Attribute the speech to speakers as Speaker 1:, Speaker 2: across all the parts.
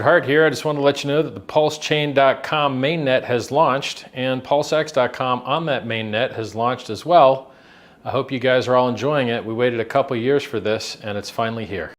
Speaker 1: Richard Hart here. I just want to let you know that the PulseChain.com mainnet has launched, and PulseX.com on that mainnet has launched as well. I hope you guys are all enjoying it. We waited a couple years for this, and it's finally here.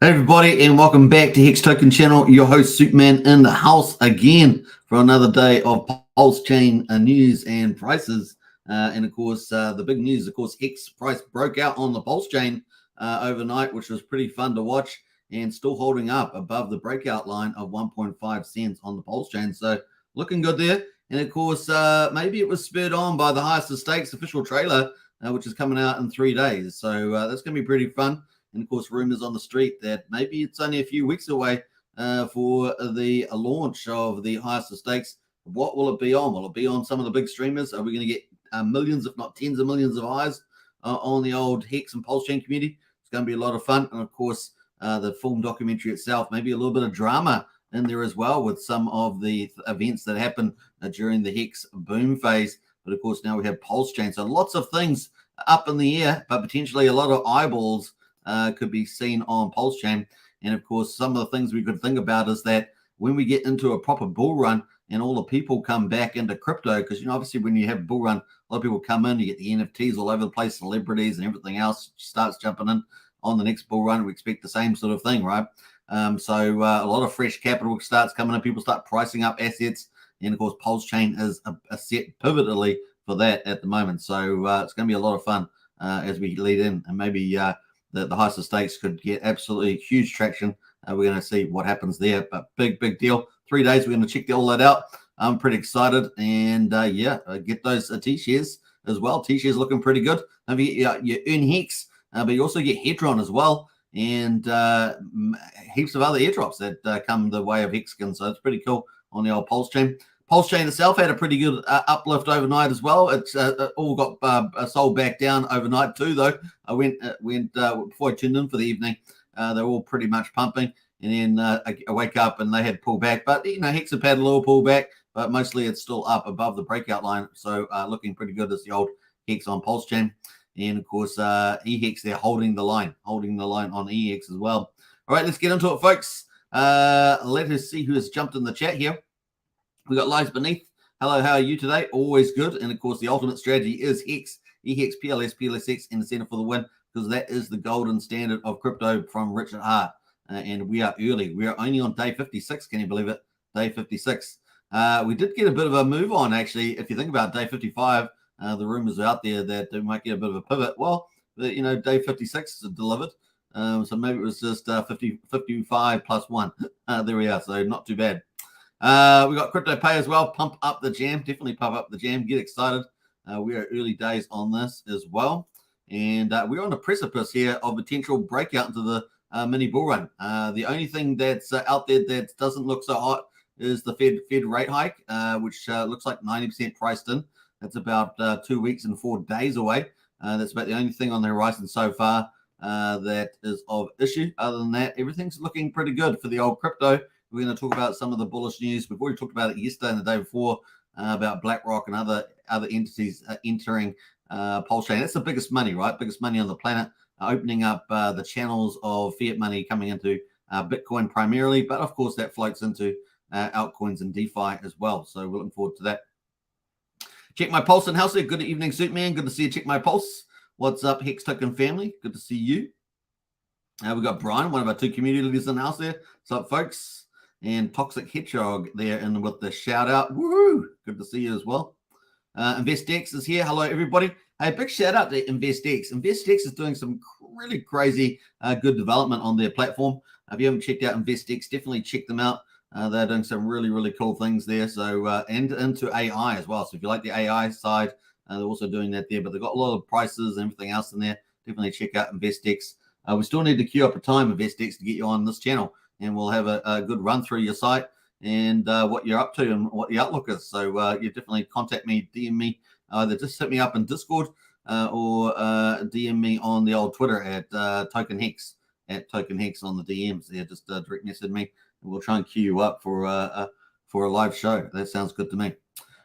Speaker 2: Hey everybody, and welcome back to Hex Token Channel. Your host Superman in the house again for another day of PulseChain news and prices. And of course, the big news, of course, Hex price broke out on the PulseChain overnight, which was pretty fun to watch, and still holding up above the breakout line of 1.5 cents on the PulseChain. So looking good there. And of course, maybe it was spurred on by the highest of stakes official trailer, which is coming out in 3 days. So that's going to be pretty fun. And of course, rumors on the street that maybe it's only a few weeks away for the launch of the highest of stakes. What will it be on? Will it be on some of the big streamers? Are we going to get millions, if not tens of millions of eyes on the old Hex and PulseChain community? It's going to be a lot of fun. And of course, the film documentary itself, maybe a little bit of drama in there as well with some of the events that happened during the Hex boom phase. But of course, now we have PulseChain. So lots of things up in the air, but potentially a lot of eyeballs could be seen on PulseChain. And of course, some of the things we could think about is that when we get into a proper bull run and all the people come back into crypto, because, you know, obviously when you have bull run, a lot of people come in, you get the NFTs all over the place, celebrities and everything else starts jumping in on the next bull run. We expect the same sort of thing, right? So a lot of fresh capital starts coming in, people start pricing up assets. And of course, PulseChain is a set pivotally for that at the moment. So it's going to be a lot of fun as we lead in, and maybe the highest of stakes could get absolutely huge traction. We're going to see what happens there, but big deal. 3 days, we're going to check all that out. I'm pretty excited, and get those T-shares as well. T-shares looking pretty good. You earn Hex, but you also get Hedron as well, and heaps of other airdrops that come the way of Hexkin. So it's pretty cool on the old PulseChain. PulseChain itself had a pretty good uplift overnight as well. It's all got sold back down overnight too, though. I went before I tuned in for the evening. They're all pretty much pumping, and then I wake up and they had pulled back. But you know, Hex have had a little pullback, but mostly it's still up above the breakout line. So looking pretty good as the old Hex on PulseChain, and of course EHEX, they're holding the line on EHEX as well. All right, let's get into it, folks. Let us see who has jumped in the chat here. We got Lives Beneath. Hello, how are you today? Always good. And of course, the ultimate strategy is Hex, EHEX, PLS, PLSX, and the center for the win, because that is the golden standard of crypto from Richard Hart. And we are early. We are only on day 56. Can you believe it? Day 56. We did get a bit of a move on, actually. If you think about day 55, the rumors are out there that they might get a bit of a pivot. Well, you know, day 56 is delivered. So maybe it was just 55 plus 1. There we are. So not too bad. We got Crypto Pay as well. Pump up the jam. Definitely pump up the jam. Get excited. We are early days on this as well. And we're on the precipice here of potential breakout into the mini bull run. The only thing that's out there that doesn't look so hot is the Fed rate hike, which looks like 90% priced in. That's about 2 weeks and 4 days away. That's about the only thing on the horizon so far that is of issue. Other than that, everything's looking pretty good for the old crypto. We're going to talk about some of the bullish news. We've already talked about it yesterday and the day before about BlackRock and other entities entering PulseChain. That's the biggest money, right? Biggest money on the planet, opening up the channels of fiat money coming into Bitcoin primarily. But of course, that floats into altcoins and DeFi as well. So we're looking forward to that. Check My Pulse in house there. Good evening, Superman. Good to see you. Check My Pulse. What's up, Hex Token family? Good to see you. We've got Brian, one of our 2 community leaders in the house there. What's up, folks? And Toxic Hedgehog there and with the shout out. Woo! Good to see you as well. InvestX is here. Hello, everybody. Hey, big shout out to InvestX. InvestX is doing some really crazy good development on their platform. If you haven't checked out InvestX, definitely check them out. They're doing some really cool things there. So and into AI as well. So if you like the AI side, they're also doing that there. But they've got a lot of prices and everything else in there. Definitely check out InvestX. We still need to queue up a time, InvestX, to get you on this channel. And we'll have a good run through your site and what you're up to and what the outlook is. So you definitely contact me, DM me, either just hit me up in Discord or DM me on the old Twitter at Token Hex, on the DMs there. Just direct message me, and we'll try and queue you up for a live show. That sounds good to me.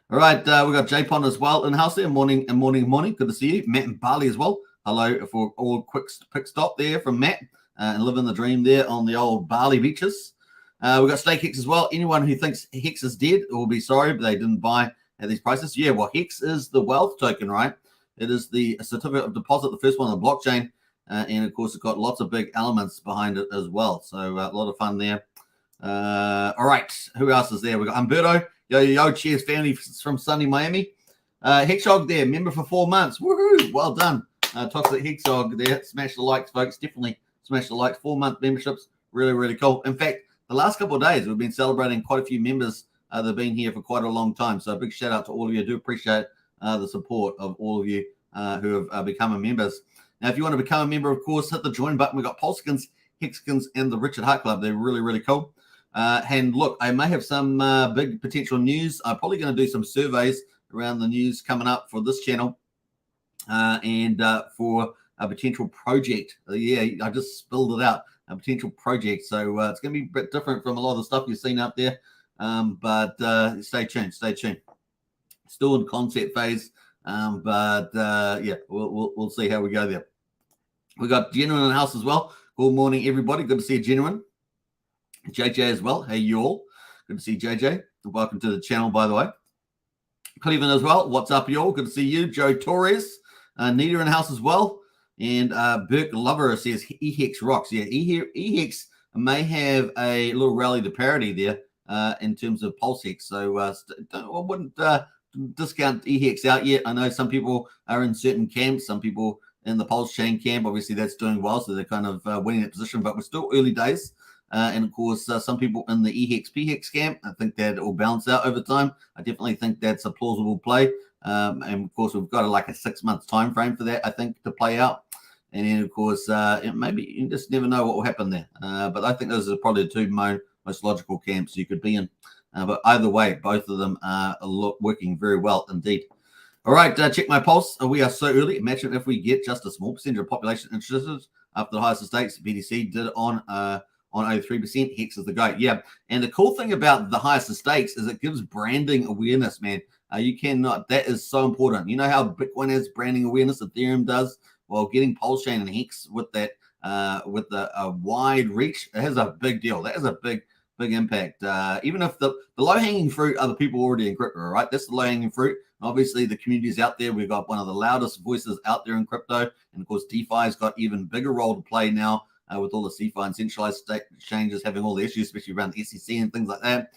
Speaker 2: All right, we got J-Pon as well in house there. Morning. Good to see you. Matt and Bali as well. Hello for all quick stop there from Matt. and living the dream there on the old Bali beaches. We've got Stake Hex as well. Anyone who thinks Hex is dead will be sorry, but they didn't buy at these prices. Yeah, well, Hex is the wealth token, right? It is the certificate of deposit, the first one on the blockchain. And, of course, it's got lots of big elements behind it as well. So a lot of fun there. All right, who else is there? We've got Humberto. Yo, cheers, family from sunny Miami. Hexhog there, member for 4 months. Woohoo, well done. Toxic Hexhog there. Smash the likes, folks. Definitely smash the likes. 4-month memberships. Really, really cool. In fact, the last couple of days, we've been celebrating quite a few members that have been here for quite a long time. So a big shout out to all of you. I do appreciate the support of all of you who have become members. Now, if you want to become a member, of course, hit the join button. We've got PulseChain, Hexkins, and the Richard Hart Club. They're really, really cool. And look, I may have some big potential news. I'm probably going to do some surveys around the news coming up for this channel and for a potential project. Yeah, I just spilled it out, a potential project. So it's going to be a bit different from a lot of the stuff you've seen out there. But stay tuned, stay tuned. Still in concept phase, but yeah, we'll see how we go there. We got Genuine in the house as well. Good morning, everybody. Good to see you, Genuine. JJ as well. Hey, you all. Good to see JJ. Welcome to the channel, by the way. Cleveland as well. What's up, you all? Good to see you. Joe Torres. Nita in the house as well. And Burke Lover says EHEX rocks. Yeah, EHEX may have a little rally to parity there in terms of PulseHex. So I wouldn't discount EHEX out yet. I know some people are in certain camps. Some people in the PulseChain camp, obviously that's doing well, so they're kind of winning that position, but we're still early days. And of course, some people in the EHEX PHEX camp, I think that it will balance out over time. I definitely think that's a plausible play. And of course, we've got like a 6-month time frame for that, I think, to play out. And then, of course, maybe you just never know what will happen there. But I think those are probably the two most logical camps you could be in. But either way, both of them are working very well indeed. All right, check my pulse. We are so early. Imagine if we get just a small percentage of population interested after the highest stakes. BTC did on 03%. Hex is the GOAT. Yeah, and the cool thing about the highest stakes is it gives branding awareness, man. You cannot. That is so important. You know how Bitcoin has branding awareness, Ethereum does. Well, getting PulseChain and Hex with that, with the wide reach, it has a big deal. That is a big impact. Even if the low-hanging fruit are the people already in crypto, right? That's the low-hanging fruit. Obviously, the community's out there. We've got one of the loudest voices out there in crypto. And, of course, DeFi's got even bigger role to play now with all the CeFi and centralized exchanges having all the issues, especially around the SEC and things like that.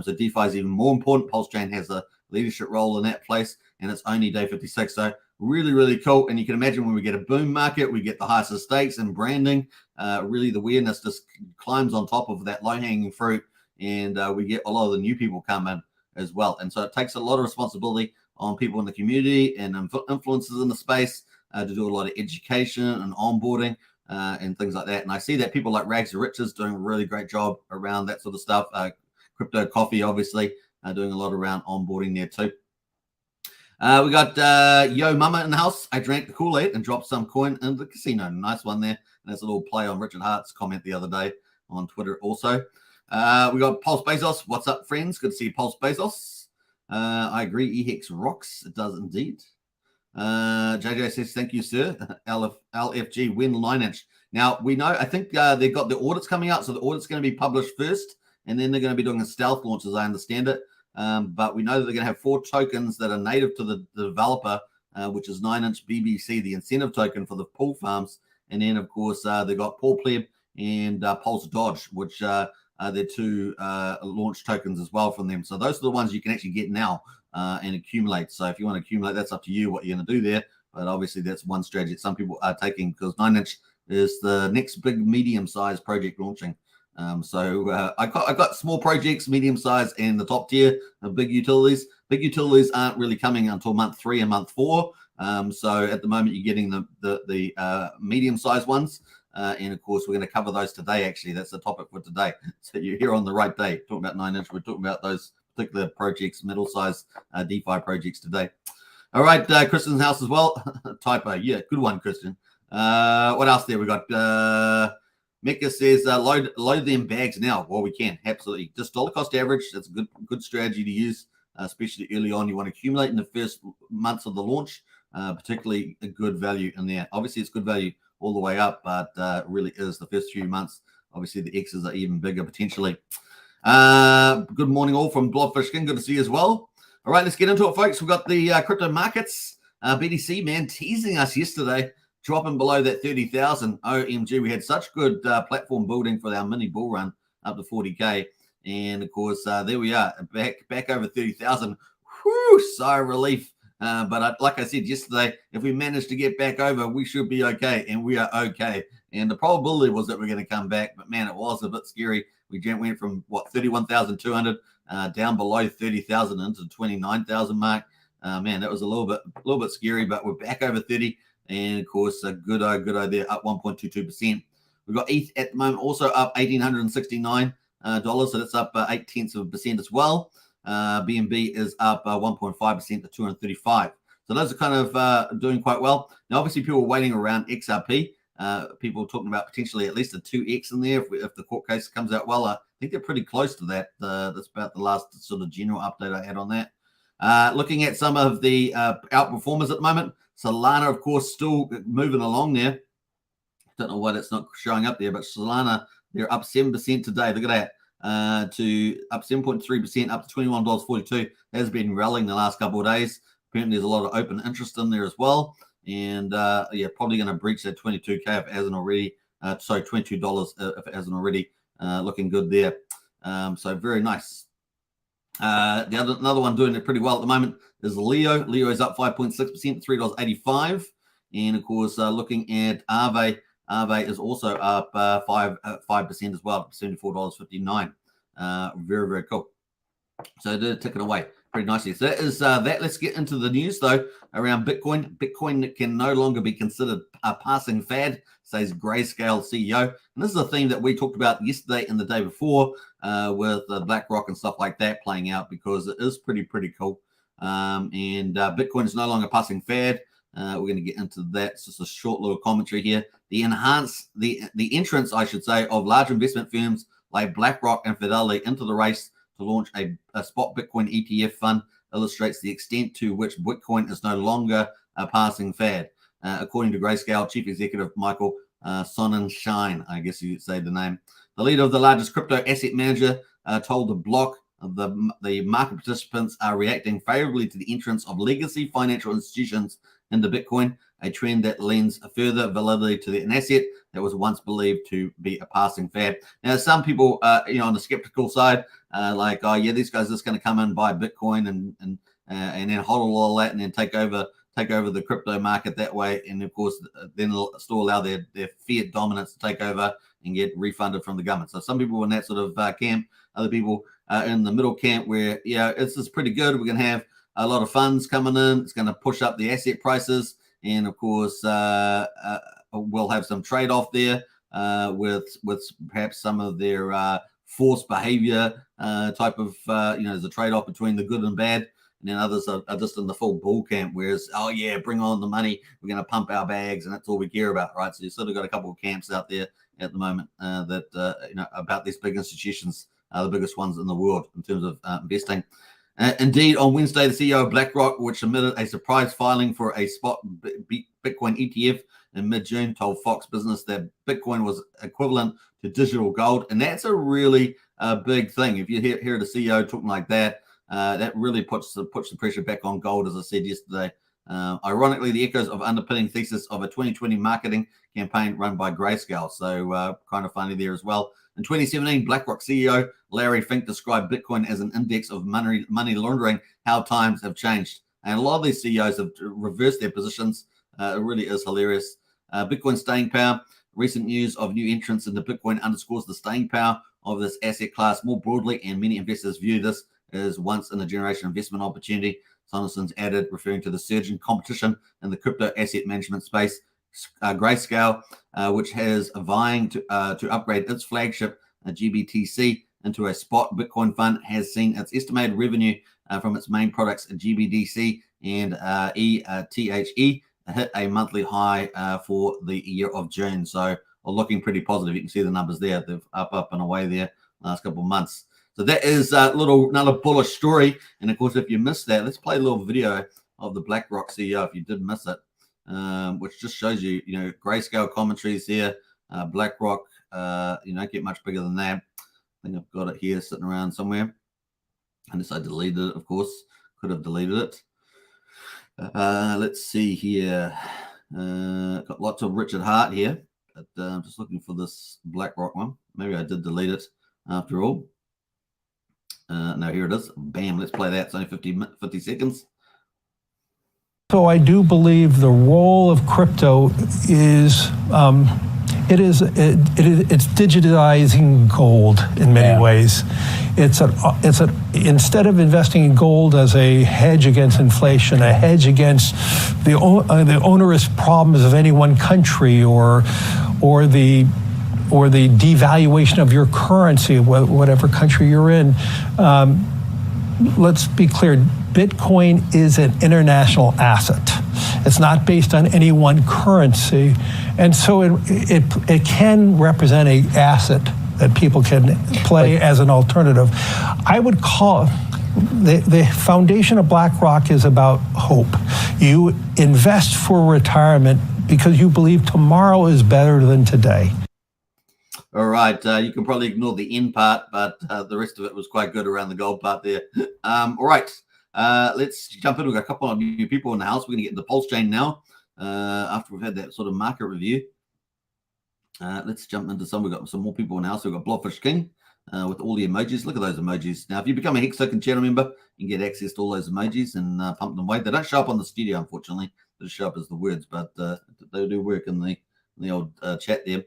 Speaker 2: So DeFi is even more important. PulseChain has a leadership role in that place, and it's only day 56. So really, really cool. And you can imagine when we get a boom market, we get the highest stakes and branding. Really, the awareness just climbs on top of that low-hanging fruit, and we get a lot of the new people come in as well. And so it takes a lot of responsibility on people in the community and influencers in the space to do a lot of education and onboarding and things like that. And I see that people like Rags to Riches doing a really great job around that sort of stuff. Crypto Coffee, obviously, doing a lot around onboarding there too. We got Yo Mama in the house. I drank the Kool-Aid and dropped some coin into the casino. Nice one there. And that's a little play on Richard Hart's comment the other day on Twitter also. We got Pulse Bezos. What's up, friends? Good to see you, Pulse Bezos. I agree. EHEX rocks. It does indeed. JJ says, thank you, sir. LFG win 9-inch. Now, we know, I think they've got the audits coming out. So the audit's going to be published first, and then they're going to be doing a stealth launch, as I understand it. But we know that they're going to have 4 tokens that are native to the developer, which is 9-inch BBC, the incentive token for the pool farms. And then, of course, they've got Paul Pleb and Pulse Dodge, which they're 2 launch tokens as well from them. So those are the ones you can actually get now and accumulate. So if you want to accumulate, that's up to you what you're going to do there. But obviously, that's one strategy that some people are taking, because 9-inch is the next big medium-sized project launching. So I got small projects, medium size, and the top tier of big utilities. Big utilities aren't really coming until month 3 and month 4. So at the moment, you're getting the medium sized ones. And of course, we're going to cover those today. Actually, that's the topic for today. So you're here on the right day. Talking about 9-inch, we're talking about those particular projects, middle size DeFi projects today. All right, Kristen's house as well. Typo, yeah, good one, Kristen. What else there? We got. Mecca says, load them bags now. Well, we can, absolutely. Just dollar cost average. That's a good strategy to use, especially early on. You want to accumulate in the first months of the launch, particularly a good value in there. Obviously, it's good value all the way up, but it really is the first few months. Obviously, the X's are even bigger potentially. Good morning all from Blobfish King. Good to see you as well. All right, let's get into it, folks. We've got the crypto markets. BTC, man, teasing us yesterday, dropping below that 30,000. OMG, we had such good platform building for our mini bull run up to 40K. And, of course, there we are, back over 30,000. Whew, sigh of relief. But like I said yesterday, if we manage to get back over, we should be okay, and we are okay. And the probability was that we're going to come back, but, man, it was a bit scary. We went from, 31,200 down below 30,000 into the 29,000 mark. Man, that was a little bit scary, but we're back over 30. And, of course, good eye there, up 1.22%. We've got ETH at the moment also up $1,869. So that's up 0.8% as well. BNB is up 1.5% to 235. So those are kind of doing quite well. Now, obviously, people are waiting around XRP. People are talking about potentially at least a 2x in there if the court case comes out well. I think they're pretty close to that. That's about the last sort of general update I had on that. Looking at some of the outperformers at the moment, Solana, of course, still moving along there. Don't know why that's not showing up there, but Solana, they're up 7% today. Look at that. To up 7.3%, up to $21.42. Has been rallying the last couple of days. Apparently, there's a lot of open interest in there as well. And yeah, probably going to breach that 22K if it hasn't already. Sorry, $22 if it hasn't already. Looking good there. So very nice. Another one doing it pretty well at the moment is Leo. Leo is up 5.6%, $3.85. And of course, looking at Aave. Aave is also up 5% as well, $74.59. Very, very cool. So they're ticking away pretty nicely. So that is that. Let's get into the news, though, around Bitcoin. Bitcoin can no longer be considered a passing fad, says Grayscale CEO. And this is a theme that we talked about yesterday and the day before with BlackRock and stuff like that playing out, because it is pretty cool. And Bitcoin is no longer passing fad. We're going to get into that. It's just a short little commentary here. The entrance, I should say, of large investment firms like BlackRock and Fidelity into the race to launch a spot Bitcoin ETF fund illustrates the extent to which Bitcoin is no longer a passing fad. According to Grayscale Chief Executive Michael Sonnenschein, I guess you could say the name. The leader of the largest crypto asset manager told the block the market participants are reacting favorably to the entrance of legacy financial institutions into Bitcoin, a trend that lends a further validity to an asset that was once believed to be a passing fad. Now, some people, on the skeptical side, like, oh yeah, these guys are just going to come in, buy Bitcoin and then hodl all that, and then take over the crypto market that way, and of course, then they'll still allow their fiat dominance to take over and get refunded from the government. So some people in that sort of camp, other people in the middle camp where, this is pretty good. We're going to have a lot of funds coming in. It's going to push up the asset prices. And of course, we'll have some trade-off there with perhaps some of their forced behavior type of, there's a trade-off between the good and bad. And then others are just in the full bull camp, whereas, oh yeah, bring on the money. We're going to pump our bags, and that's all we care about, right? So you've sort of got a couple of camps out there at the moment about these big institutions, the biggest ones in the world in terms of investing. Indeed, on Wednesday, the CEO of BlackRock, which submitted a surprise filing for a spot Bitcoin ETF in mid-June, told Fox Business that Bitcoin was equivalent to digital gold. And that's a really big thing. If you hear the CEO talking like that, that really puts the pressure back on gold, as I said yesterday. Ironically, the echoes of underpinning thesis of a 2020 marketing campaign run by Grayscale. So kind of funny there as well. In 2017, BlackRock CEO Larry Fink described Bitcoin as an index of money laundering, how times have changed. And a lot of these CEOs have reversed their positions. It really is hilarious. Bitcoin staying power. Recent news of new entrants into Bitcoin underscores the staying power of this asset class more broadly, and many investors view this as once-in-a-generation investment opportunity. Sonnenschein's added, referring to the surge in competition in the crypto asset management space. Grayscale, which has vying to upgrade its flagship GBTC into a spot Bitcoin fund, has seen its estimated revenue from its main products GBDC and ETHE hit a monthly high for the year of June. So looking pretty positive. You can see the numbers there. They've up and away there last couple of months. So that is another bullish story. And of course, if you missed that, let's play a little video of the BlackRock CEO if you did miss it. which just shows you, grayscale commentaries here. BlackRock, don't get much bigger than that. I think I've got it here sitting around somewhere. Unless I deleted it, of course. Could have deleted it. Let's see here. Got lots of Richard Hart here. But I'm just looking for this BlackRock one. Maybe I did delete it after all. No, here it is. Bam, let's play that. It's only 50 seconds.
Speaker 3: So I do believe the role of crypto is it's digitizing gold in many ways. Instead of investing in gold as a hedge against inflation, a hedge against the onerous problems of any one country, or the devaluation of your currency, whatever country you're in. Let's be clear, Bitcoin is an international asset. It's not based on any one currency. And so it can represent an asset that people can play as an alternative. I would call the foundation of BlackRock is about hope. You invest for retirement because you believe tomorrow is better than today.
Speaker 2: All right, you can probably ignore the end part, but the rest of it was quite good around the gold part there. All right, let's jump in. We've got a couple of new people in the house. We're going to get into PulseChain now after we've had that sort of market review. Let's jump into some. We've got some more people in the house. We've got Blobfish King with all the emojis. Look at those emojis. Now, if you become a Hex Token channel member, you can get access to all those emojis and pump them away. They don't show up on the studio, unfortunately. They just show up as the words, but they do work in the old chat there.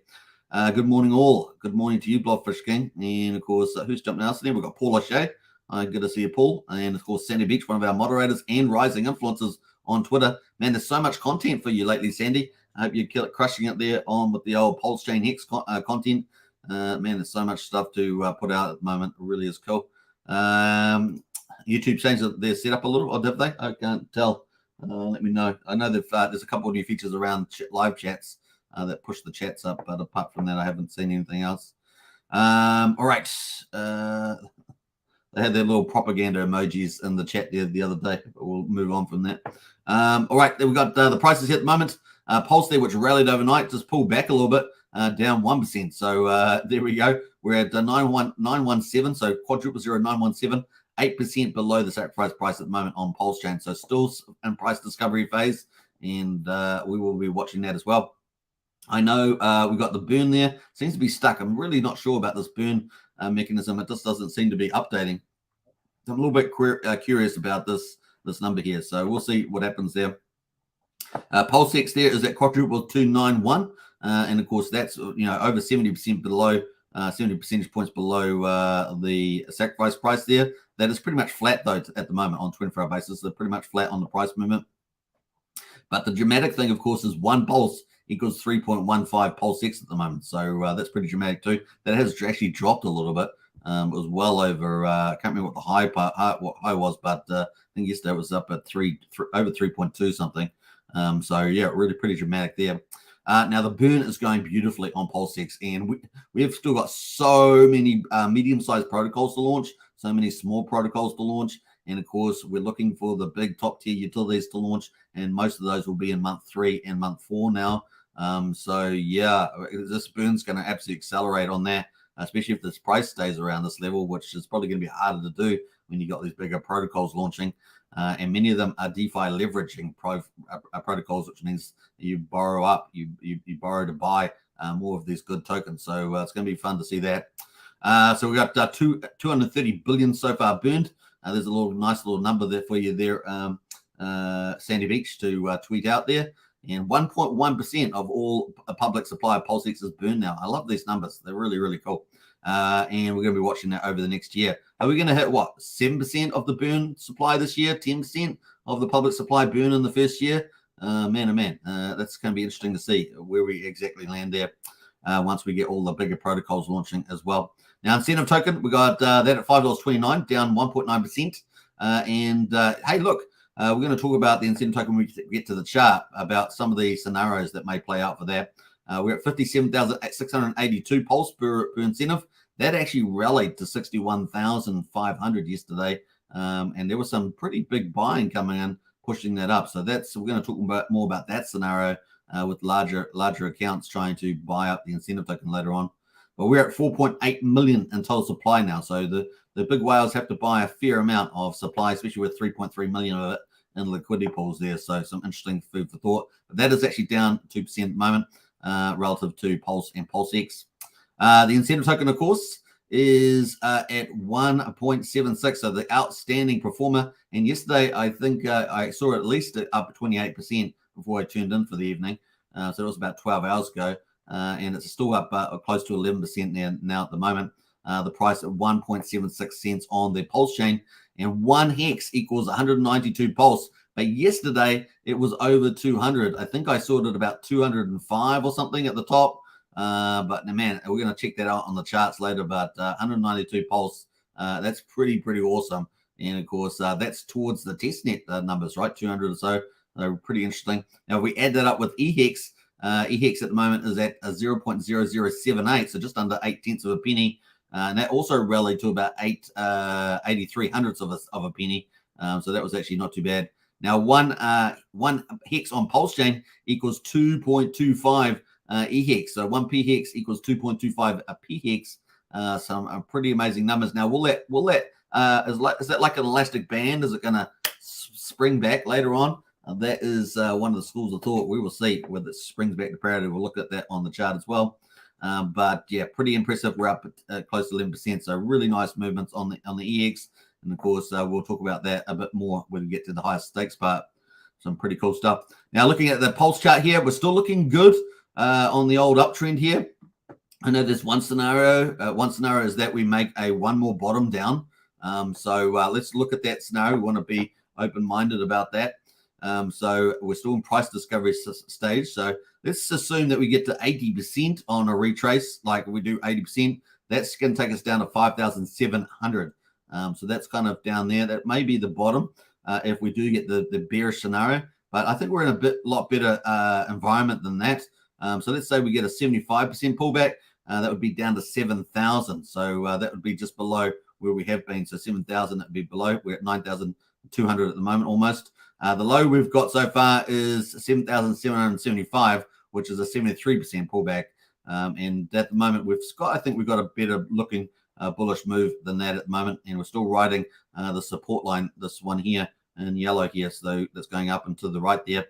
Speaker 2: Good morning, all. Good morning to you, Blobfish King. And, of course, who's jumping out there? We've got Paul O'Shea. Good to see you, Paul. And, of course, Sandy Beach, one of our moderators and rising influencers on Twitter. Man, there's so much content for you lately, Sandy. I hope you're crushing it there on with the old PulseChain Hex content. Man, there's so much stuff to put out at the moment. It really is cool. YouTube changed their setup a little, or did they? I can't tell. Let me know. I know there's a couple of new features around live chats that push the chats up, but apart from that, I haven't seen anything else. All right. They had their little propaganda emojis in the chat there the other day, but we'll move on from that. All right, we've got the prices here at the moment. Pulse there, which rallied overnight, just pulled back a little bit, down 1%. So there we go. We're at 917, so quadruple 0917, 8% below the sacrifice price at the moment on PulseChain. So still in price discovery phase, and we will be watching that as well. I know we've got the burn there. Seems to be stuck. I'm really not sure about this burn mechanism. It just doesn't seem to be updating. So I'm a little bit curious about this number here. So we'll see what happens there. PulseX there is at quadruple 291. And of course, that's over 70% below, 70 percentage points below the sacrifice price there. That is pretty much flat, though, at the moment on 24-hour basis. They're pretty much flat on the price movement. But the dramatic thing, of course, is one pulse equals 3.15 PulseX at the moment. So that's pretty dramatic too. That has actually dropped a little bit. It was well over, I can't remember what the high was, but I think yesterday it was up at over 3.2 something. So yeah, really pretty dramatic there. Now the burn is going beautifully on PulseX, and we've still got so many medium-sized protocols to launch, so many small protocols to launch. And of course, we're looking for the big top tier utilities to launch, and most of those will be in month 3 and month 4 now. So yeah, this burn's going to absolutely accelerate on that, especially if this price stays around this level, which is probably going to be harder to do when you got these bigger protocols launching. And many of them are DeFi leveraging protocols, which means you borrow up, you borrow to buy more of these good tokens. So it's going to be fun to see that. So we got 230 billion so far burned. There's a nice little number there for you there, Sandy Beach, to tweet out there. And 1.1% of all public supply of PulseX is burned now. I love these numbers. They're really, really cool. And we're going to be watching that over the next year. Are we going to hit, 7% of the burn supply this year? 10% of the public supply burn in the first year? Man, oh man, that's going to be interesting to see where we exactly land there once we get all the bigger protocols launching as well. Now, incentive token, we got that at $5.29, down 1.9%. And hey, look, we're going to talk about the incentive token when we get to the chart, about some of the scenarios that may play out for that. We're at 57,682 pulse per incentive. That actually rallied to 61,500 yesterday. And there was some pretty big buying coming in, pushing that up. So we're going to talk more about that scenario with larger accounts trying to buy up the incentive token later on. But we're at 4.8 million in total supply now. So the big whales have to buy a fair amount of supply, especially with 3.3 million of it in liquidity pools there. So some interesting food for thought. But that is actually down 2% at the moment relative to Pulse and PulseX. The incentive token, of course, is at 1.76, so the outstanding performer. And yesterday, I think I saw at least up 28% before I tuned in for the evening. So it was about 12 hours ago. And it's still up close to 11% there now at the moment. The price at 1.76 cents on the Pulse chain, and 1 hex equals 192 Pulse. But yesterday it was over 200. I think I saw it at about 205 or something at the top. But man, we're going to check that out on the charts later. But 192 Pulse, that's pretty awesome. And of course, that's towards the testnet numbers, right? 200 or so. They're pretty interesting. Now, if we add that up with EHEX, EHEX at the moment is at 0.0078, so just under 8/10 of a penny. And that also rallied to about 83 hundredths of a penny. So that was actually not too bad. Now, one hex on Pulse chain equals 2.25 EHEX. So 1 PHEX equals 2.25 a PHEX. Some pretty amazing numbers. Now, is that like an elastic band? Is it going to spring back later on? That is one of the schools of thought. We will see whether it springs back to parity. We'll look at that on the chart as well. But yeah, pretty impressive. We're up close to 11%. So really nice movements on the EX. And of course, we'll talk about that a bit more when we get to the higher stakes part. Some pretty cool stuff. Now, looking at the Pulse chart here, we're still looking good on the old uptrend here. I know there's one scenario. One scenario is that we make one more bottom down. So let's look at that scenario. We want to be open-minded about that. So we're still in price discovery stage. So let's assume that we get to 80% on a retrace, like we do 80%. That's going to take us down to 5,700. So that's kind of down there. That may be the bottom if we do get the bearish scenario. But I think we're in a lot better environment than that. So let's say we get a 75% pullback. That would be down to 7,000. So that would be just below where we have been. So 7,000, that would be below. We're at 9,200 at the moment almost. The low we've got so far is 7,775, which is a 73% pullback. And at the moment, I think we've got a better looking bullish move than that at the moment. And we're still riding the support line, this one here in yellow here. So that's going up and to the right there.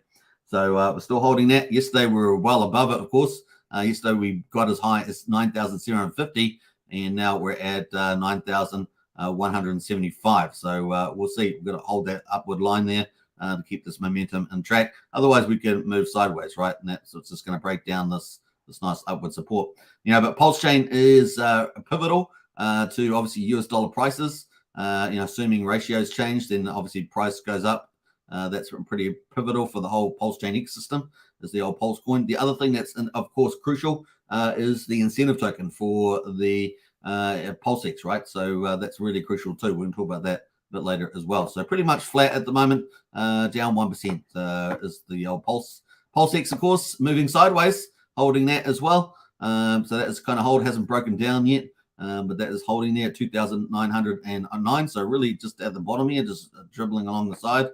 Speaker 2: So we're still holding that. Yesterday, we were well above it, of course. Yesterday, we got as high as 9,750. And now we're at 9,175. So we'll see. We're going to hold that upward line there to keep this momentum in track. Otherwise, we can move sideways, right? And that's it's just going to break down this nice upward support. But Pulse chain is pivotal to obviously US dollar prices. Assuming ratios change, then obviously price goes up. That's pretty pivotal for the whole Pulse chain ecosystem, is the old Pulse coin. The other thing that's, of course, crucial is the incentive token for the PulseX, right? So that's really crucial too. We can talk about that a bit later as well. So pretty much flat at the moment, down 1% is the old PulseX, of course, moving sideways, holding that as well. So that is kind of hold, hasn't broken down yet, but that is holding there at 2,909. So really just at the bottom here, just dribbling along the side.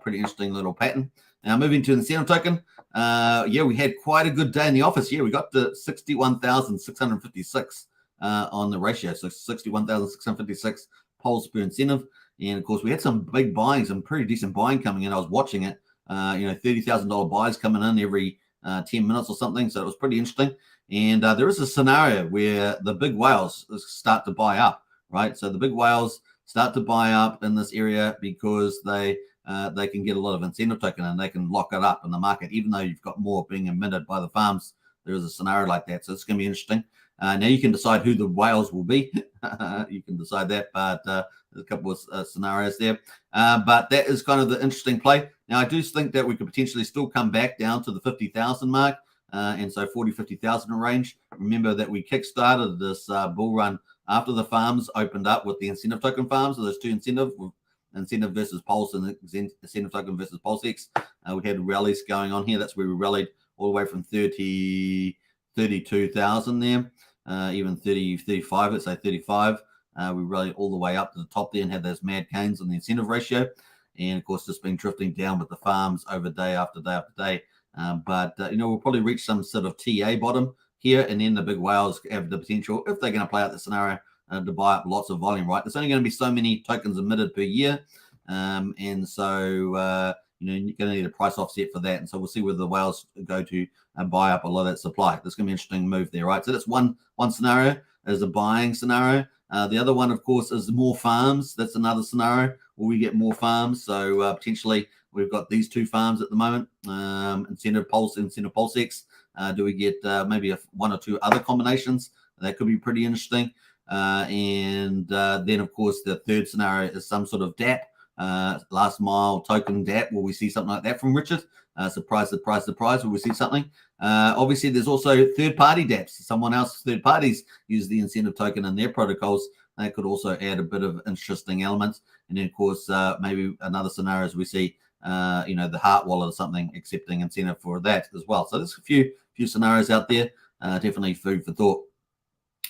Speaker 2: Pretty interesting little pattern. Now moving to the incentive token. We had quite a good day in the office. We got to 61,656 on the ratio. So 61,656 Pulse per incentive. And of course, we had some big buying, some pretty decent buying coming in. I was watching it. $30,000 buys coming in every 10 minutes or something. So it was pretty interesting. And there is a scenario where the big whales start to buy up, right? So the big whales start to buy up in this area because they can get a lot of incentive token and they can lock it up in the market, even though you've got more being emitted by the farms. There is a scenario like that. So it's going to be interesting. Now you can decide who the whales will be. You can decide that, but there's a couple of scenarios there. But that is kind of the interesting play. Now I do think that we could potentially still come back down to the 50,000 mark. And so 50,000 range. Remember that we kickstarted this bull run after the farms opened up with the incentive token farms. So there's two incentive versus Pulse and incentive token versus PulseX. We had rallies going on here. That's where we rallied all the way from 32,000 there, even 35, let's say 35. We rallied all the way up to the top there and had those mad canes on the incentive ratio. and of course just been drifting down with the farms over day after day after day. But we'll probably reach some sort of TA bottom here, and then the big whales have the potential, if they're going to play out the scenario, to buy up lots of volume, right? There's only going to be so many tokens emitted per year, and so you're going to need a price offset for that. And so we'll see whether the whales go to buy up a lot of that supply. There's going to be an interesting move there, right? So that's one scenario as a buying scenario. The other one, of course, is more farms. That's another scenario where we get more farms. So potentially we've got these two farms at the moment, Incentive Pulse, Incentive PulseX. Do we get maybe one or two other combinations? That could be pretty interesting. And then, of course, the third scenario is some sort of DApp, last mile token DApp. Will we see something like that from Richard? Surprise, surprise, surprise. Will we see something? Obviously, there's also third-party dApps. Someone else, third parties, use the incentive token in their protocols. That could also add a bit of interesting elements. And then, of course, maybe another scenario is we see, the Heart Wallet or something accepting incentive for that as well. So there's a few scenarios out there. Definitely food for thought.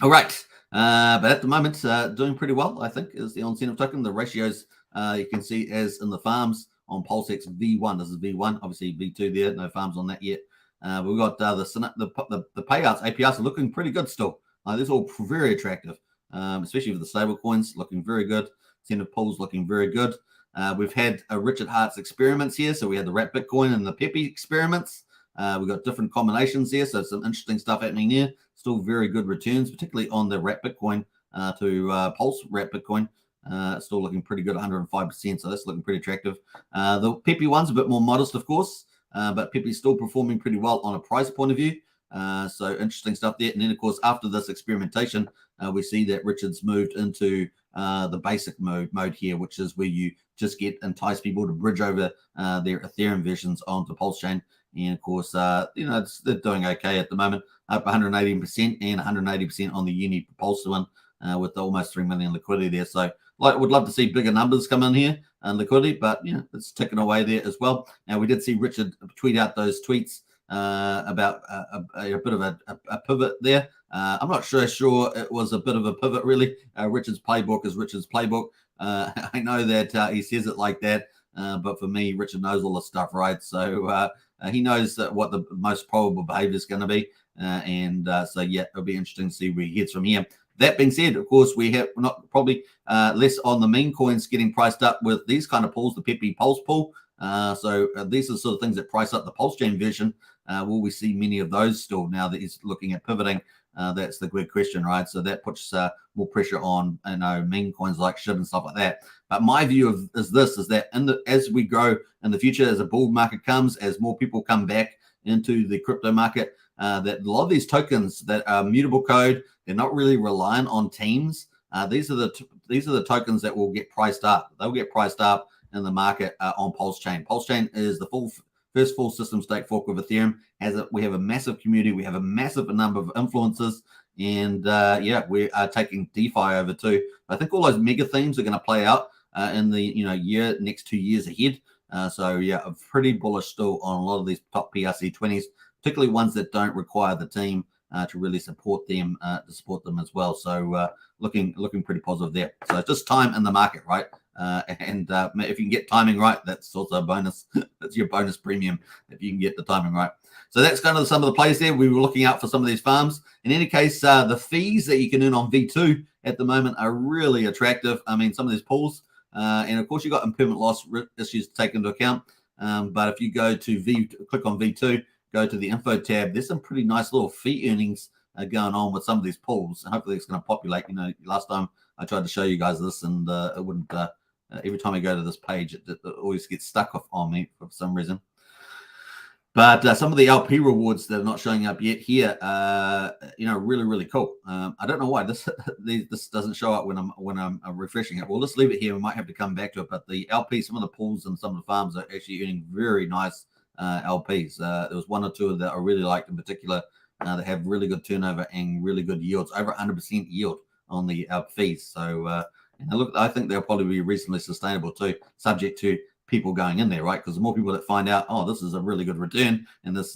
Speaker 2: All right. But at the moment, doing pretty well, I think, is the incentive token. The ratios you can see as in the farms on PulseX V1. This is V1, obviously V2 there. No farms on that yet. We've got the payouts, APRs are looking pretty good still. These are all very attractive, especially with the stable coins looking very good. Incentive pools looking very good. We've had Richard Hart's experiments here. So we had the Wrap Bitcoin and the Pepe experiments. We've got different combinations there. So some interesting stuff happening there. Still very good returns, particularly on the Wrap Bitcoin to Pulse Wrap Bitcoin. Still looking pretty good, 105%. So that's looking pretty attractive. The Pepe one's a bit more modest, of course, but Pepe's still performing pretty well on a price point of view. So interesting stuff there. And then, of course, after this experimentation, we see that Richard's moved into the basic mode here, which is where you just entice people to bridge over their Ethereum versions onto PulseChain. And of course, they're doing okay at the moment, up 118% and 180% on the Uni Pulse one with almost 3 million liquidity there. So would love to see bigger numbers come in here and liquidity, but it's ticking away there as well. Now, we did see Richard tweet out those tweets about a bit of a pivot there. I'm not sure it was a bit of a pivot, really. Richard's playbook is Richard's playbook. I know that he says it like that, but for me, Richard knows all the stuff, right? So he knows what the most probable behavior is going to be. So, it'll be interesting to see where he heads from here. That being said, of course, we have not probably less on the meme coins getting priced up with these kind of pools, the Pepe Pulse pool. So these are the sort of things that price up the PulseChain version. Will we see many of those still now that he's looking at pivoting? That's the good question, right? So that puts more pressure on, meme coins like SHIB and stuff like that. But my view is that as we grow in the future, as a bull market comes, as more people come back into the crypto market, that a lot of these tokens that are mutable code, they're not really reliant on teams. These are the tokens that will get priced up. They'll get priced up in the market on PulseChain. PulseChain is the first full system stake fork of Ethereum. We have a massive community. We have a massive number of influencers. And we are taking DeFi over too. I think all those mega themes are going to play out in the next 2 years ahead. I'm pretty bullish still on a lot of these top PRC20s, particularly ones that don't require the team to really support them as well. So looking pretty positive there. So just time in the market, right? If you can get timing right, that's also a bonus. That's your bonus premium if you can get the timing right. So that's kind of some of the plays there. We were looking out for some of these farms. In any case, the fees that you can earn on V2 at the moment are really attractive. I mean, some of these pools, and of course you've got impermanent loss issues to take into account. But if you go to click on V2, go to the info tab, there's some pretty nice little fee earnings going on with some of these pools. And hopefully it's going to populate. Last time I tried to show you guys this and it wouldn't. Every time I go to this page, it always gets stuck on me for some reason. But some of the LP rewards that are not showing up yet here, really, really cool. I don't know why this doesn't show up when I'm refreshing it. We'll just leave it here. We might have to come back to it. But the LP, some of the pools and some of the farms are actually earning very nice LPs. There was one or two that I really liked in particular that have really good turnover and really good yields, over 100% yield on the fees. So I think they'll probably be reasonably sustainable too, subject to people going in there, right? Because the more people that find out, this is a really good return, and this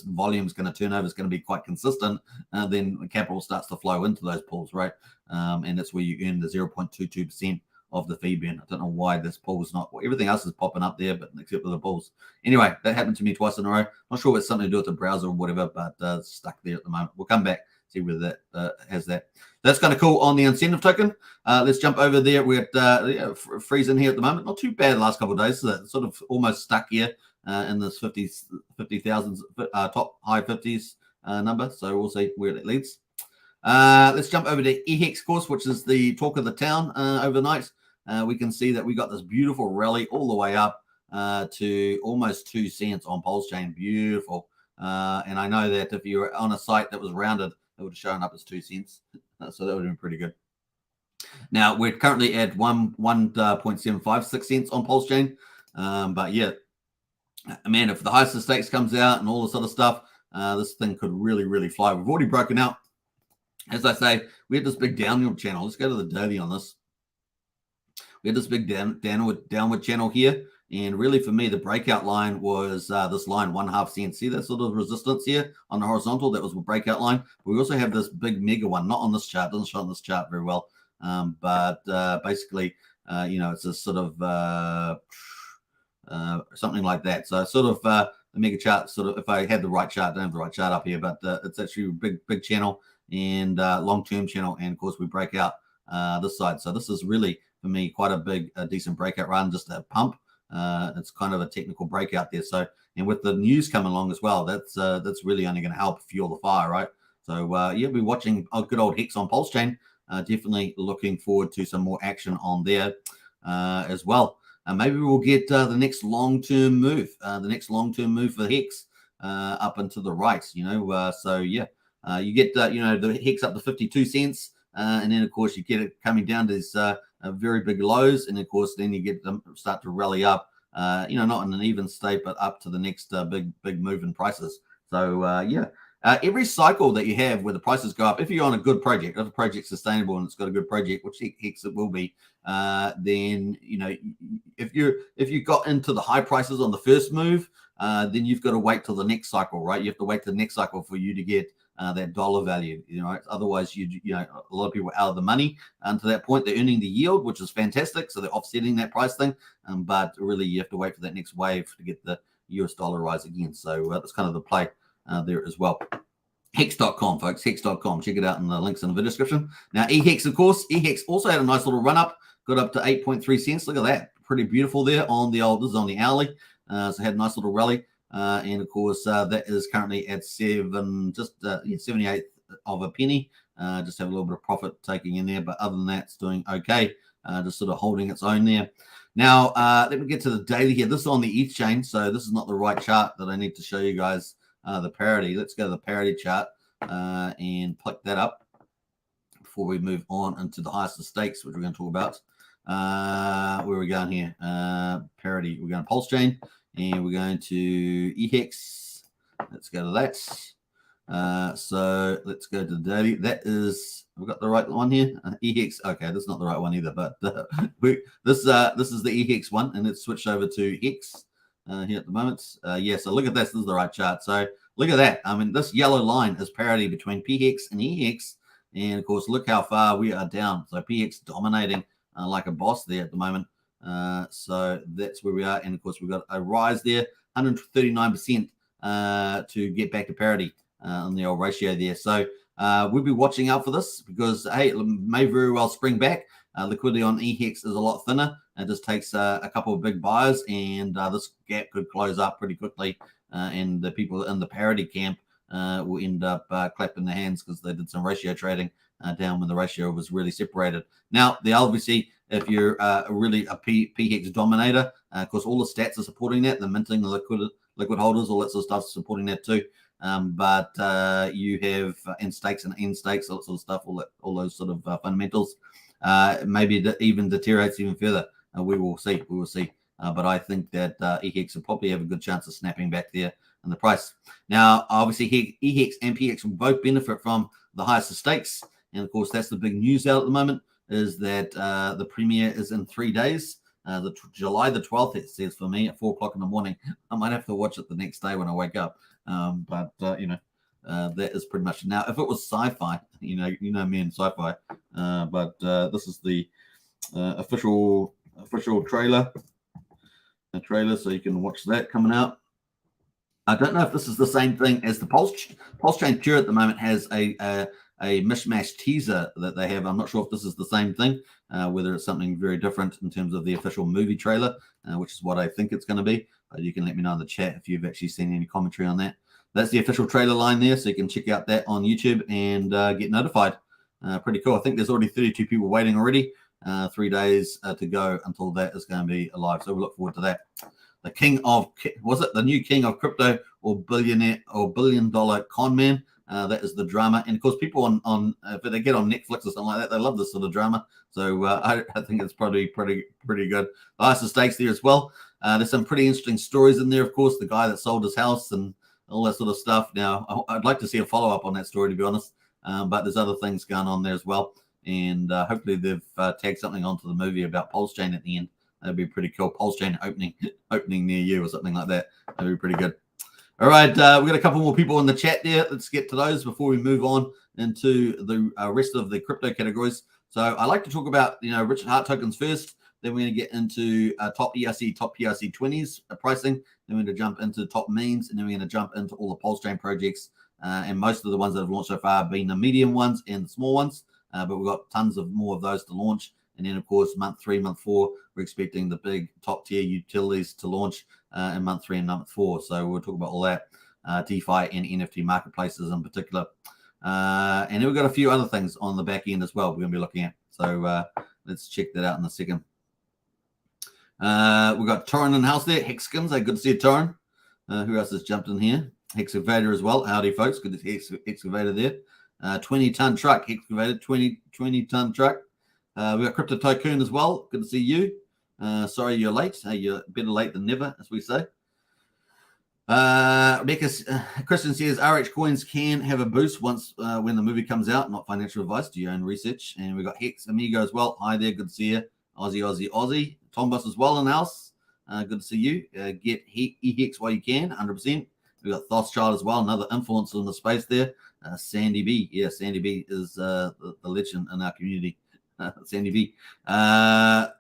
Speaker 2: volume is going to turnover is going to be quite consistent, then capital starts to flow into those pools, right? And that's where you earn the 0.22% of the fee burn. I don't know why this pool is not. Well, everything else is popping up there, but except for the pools. Anyway, that happened to me twice in a row. Not sure what's something to do with the browser or whatever, but it's stuck there at the moment. We'll come back, see whether that has that. That's kind of cool on the incentive token. Let's jump over there. We're at freezing here at the moment. Not too bad the last couple of days. So sort of almost stuck here in this 50,000 top high 50s number. So we'll see where that leads. Let's jump over to Hex course, which is the talk of the town overnight. We can see that we got this beautiful rally all the way up to almost 2 cents on PulseChain. Beautiful. And I know that if you were on a site that was rounded, it would have shown up as 2 cents. So that would have been pretty good. Now we're currently at 1.756 cents on PulseChain. But yeah, man, if the highest of stakes comes out and all this other stuff, this thing could really, really fly. We've already broken out. As I say, we had this big downward channel. Let's go to the daily on this. We had this big downward channel here. And really, for me, the breakout line was this line, 1.5 cents. See that sort of resistance here on the horizontal? That was a breakout line. But we also have this big mega one, not on this chart. Doesn't show on this chart very well. But basically, it's a sort of something like that. So sort of the mega chart, sort of, if I had the right chart, I don't have the right chart up here, but it's actually a big channel and long-term channel. And of course, we break out this side. So this is really, for me, quite a decent breakout rather than just a pump. It's kind of a technical breakout there. So, and with the news coming along as well, that's really only going to help fuel the fire, right? So yeah, we're watching a good old Hex on PulseChain. Definitely looking forward to some more action on there as well. Maybe we'll get the next long-term move, for Hex up and to the right. So yeah, you get the Hex up to 52 cents, and then of course you get it coming down to this very big lows, and of course then you get them start to rally up. Not in an even state, but up to the next big move in prices. So yeah. Every cycle that you have where the prices go up, if you're on a good project, if the project's sustainable and it's got a good project, which Hex it will be, then if you got into the high prices on the first move, then you've got to wait till the next cycle, right? You have to wait till the next cycle for you to get that dollar value. Otherwise a lot of people are out of the money. To that point, they're earning the yield, which is fantastic, so they're offsetting that price thing. But really, you have to wait for that next wave to get the US dollar rise again. So that's kind of the play. There as well. Hex.com, folks. Hex.com. Check it out in the links in the video description. Now, Hex, of course. Hex also had a nice little run up. Got up to 8.3 cents. Look at that. Pretty beautiful there on the old. This is on the hourly. So had a nice little rally. And of course, that is currently at 78th of a penny. Just have a little bit of profit taking in there. But other than that, it's doing okay. Just sort of holding its own there. Now, let me get to the daily here. This is on the ETH chain. So this is not the right chart that I need to show you guys. The parity. Let's go to the parity chart and click that up before we move on into the highest of stakes, which we're going to talk about. Where are we going here? Parity. We're going to PulseChain and we're going to Hex. Let's go to that. So let's go to the daily. That is, we've got the right one here. Hex. Okay, that's not the right one either, but this is the Hex one, and it's switched over to Hex. Here at the moment. Yeah, so look at this. This is the right chart. So look at that. I mean, this yellow line is parity between PX and EX. And, of course, look how far we are down. So PX dominating like a boss there at the moment. So that's where we are. And, of course, we've got a rise there, 139% to get back to parity on the old ratio there. So we'll be watching out for this because, hey, it may very well spring back. Liquidity on Hex is a lot thinner. It just takes a couple of big buyers, and this gap could close up pretty quickly. And the people in the parity camp will end up clapping their hands because they did some ratio trading down when the ratio was really separated. Now, obviously, if you're really a PHEX dominator, of course, all the stats are supporting that. The minting, the liquid holders, all that sort of stuff is supporting that too. But you have end stakes and end stakes, all that sort of stuff, all those sort of fundamentals. Maybe it even deteriorates even further. We will see. But I think that EHEX will probably have a good chance of snapping back there in the price. Now, obviously, EHEX and PX will both benefit from the highest of stakes. And, of course, that's the big news out at the moment, is that the premiere is in 3 days. July the 12th, it says for me, at 4 o'clock in the morning. I might have to watch it the next day when I wake up. But that is pretty much it. Now, if it was sci-fi, you know me and sci-fi, but this is the official trailer. A trailer, so you can watch that coming out. I don't know if this is the same thing as the PulseChain Pure at the moment has a mishmash teaser that they have. I'm not sure if this is the same thing, whether it's something very different in terms of the official movie trailer, which is what I think it's going to be. But you can let me know in the chat if you've actually seen any commentary on that. That's the official trailer line there, so you can check out that on YouTube and get notified. Pretty cool. I think there's already 32 people waiting already. 3 days to go until that is going to be alive. So we look forward to that. The king of, was it the new king of crypto or billionaire or $1 billion con man? That is the drama. And of course, people on if they get on Netflix or something like that, they love this sort of drama. So I think it's probably pretty good. The highest stakes there as well. There's some pretty interesting stories in there. Of course, the guy that sold his house and all that sort of stuff. Now, I'd like to see a follow up on that story, to be honest. But there's other things going on there as well. And hopefully they've tagged something onto the movie about PulseChain at the end. That'd be pretty cool. PulseChain opening near you or something like that. That'd be pretty good. All right, we've got a couple more people in the chat there. Let's get to those before we move on into the rest of the crypto categories. So I like to talk about, Richard Hart tokens first. Then we're going to get into top PRC 20s pricing. Then we're going to jump into top memes, and then we're going to jump into all the PulseChain projects. And most of the ones that have launched so far have been the medium ones and the small ones. But we've got tons of more of those to launch. And then, of course, month 3, month 4, we're expecting the big top tier utilities to launch in month 3 and month 4. So we'll talk about all that, DeFi and NFT marketplaces in particular. And then we've got a few other things on the back end as well we're going to be looking at. So let's check that out in a second. We've got Torrin in the house there. Hexkins, good to see you, Torrin. Who else has jumped in here? Hexavator as well. Howdy, folks. Good to see Hexavator there. 20-ton truck, Hexavator, 20-ton truck. We got Crypto Tycoon as well. Good to see you. Sorry you're late. You're better late than never, as we say. Rebecca Christian says RH coins can have a boost once when the movie comes out. Not financial advice. Do your own research. And we got Hex Amigo as well. Hi there. Good to see you. Aussie. Tom Bus as well in the house. Good to see you. Get EHEX while you can. 100%. We got Thothschild as well. Another influencer in the space there. Sandy B. Yeah, Sandy B is the legend in our community. Sandy B. Now,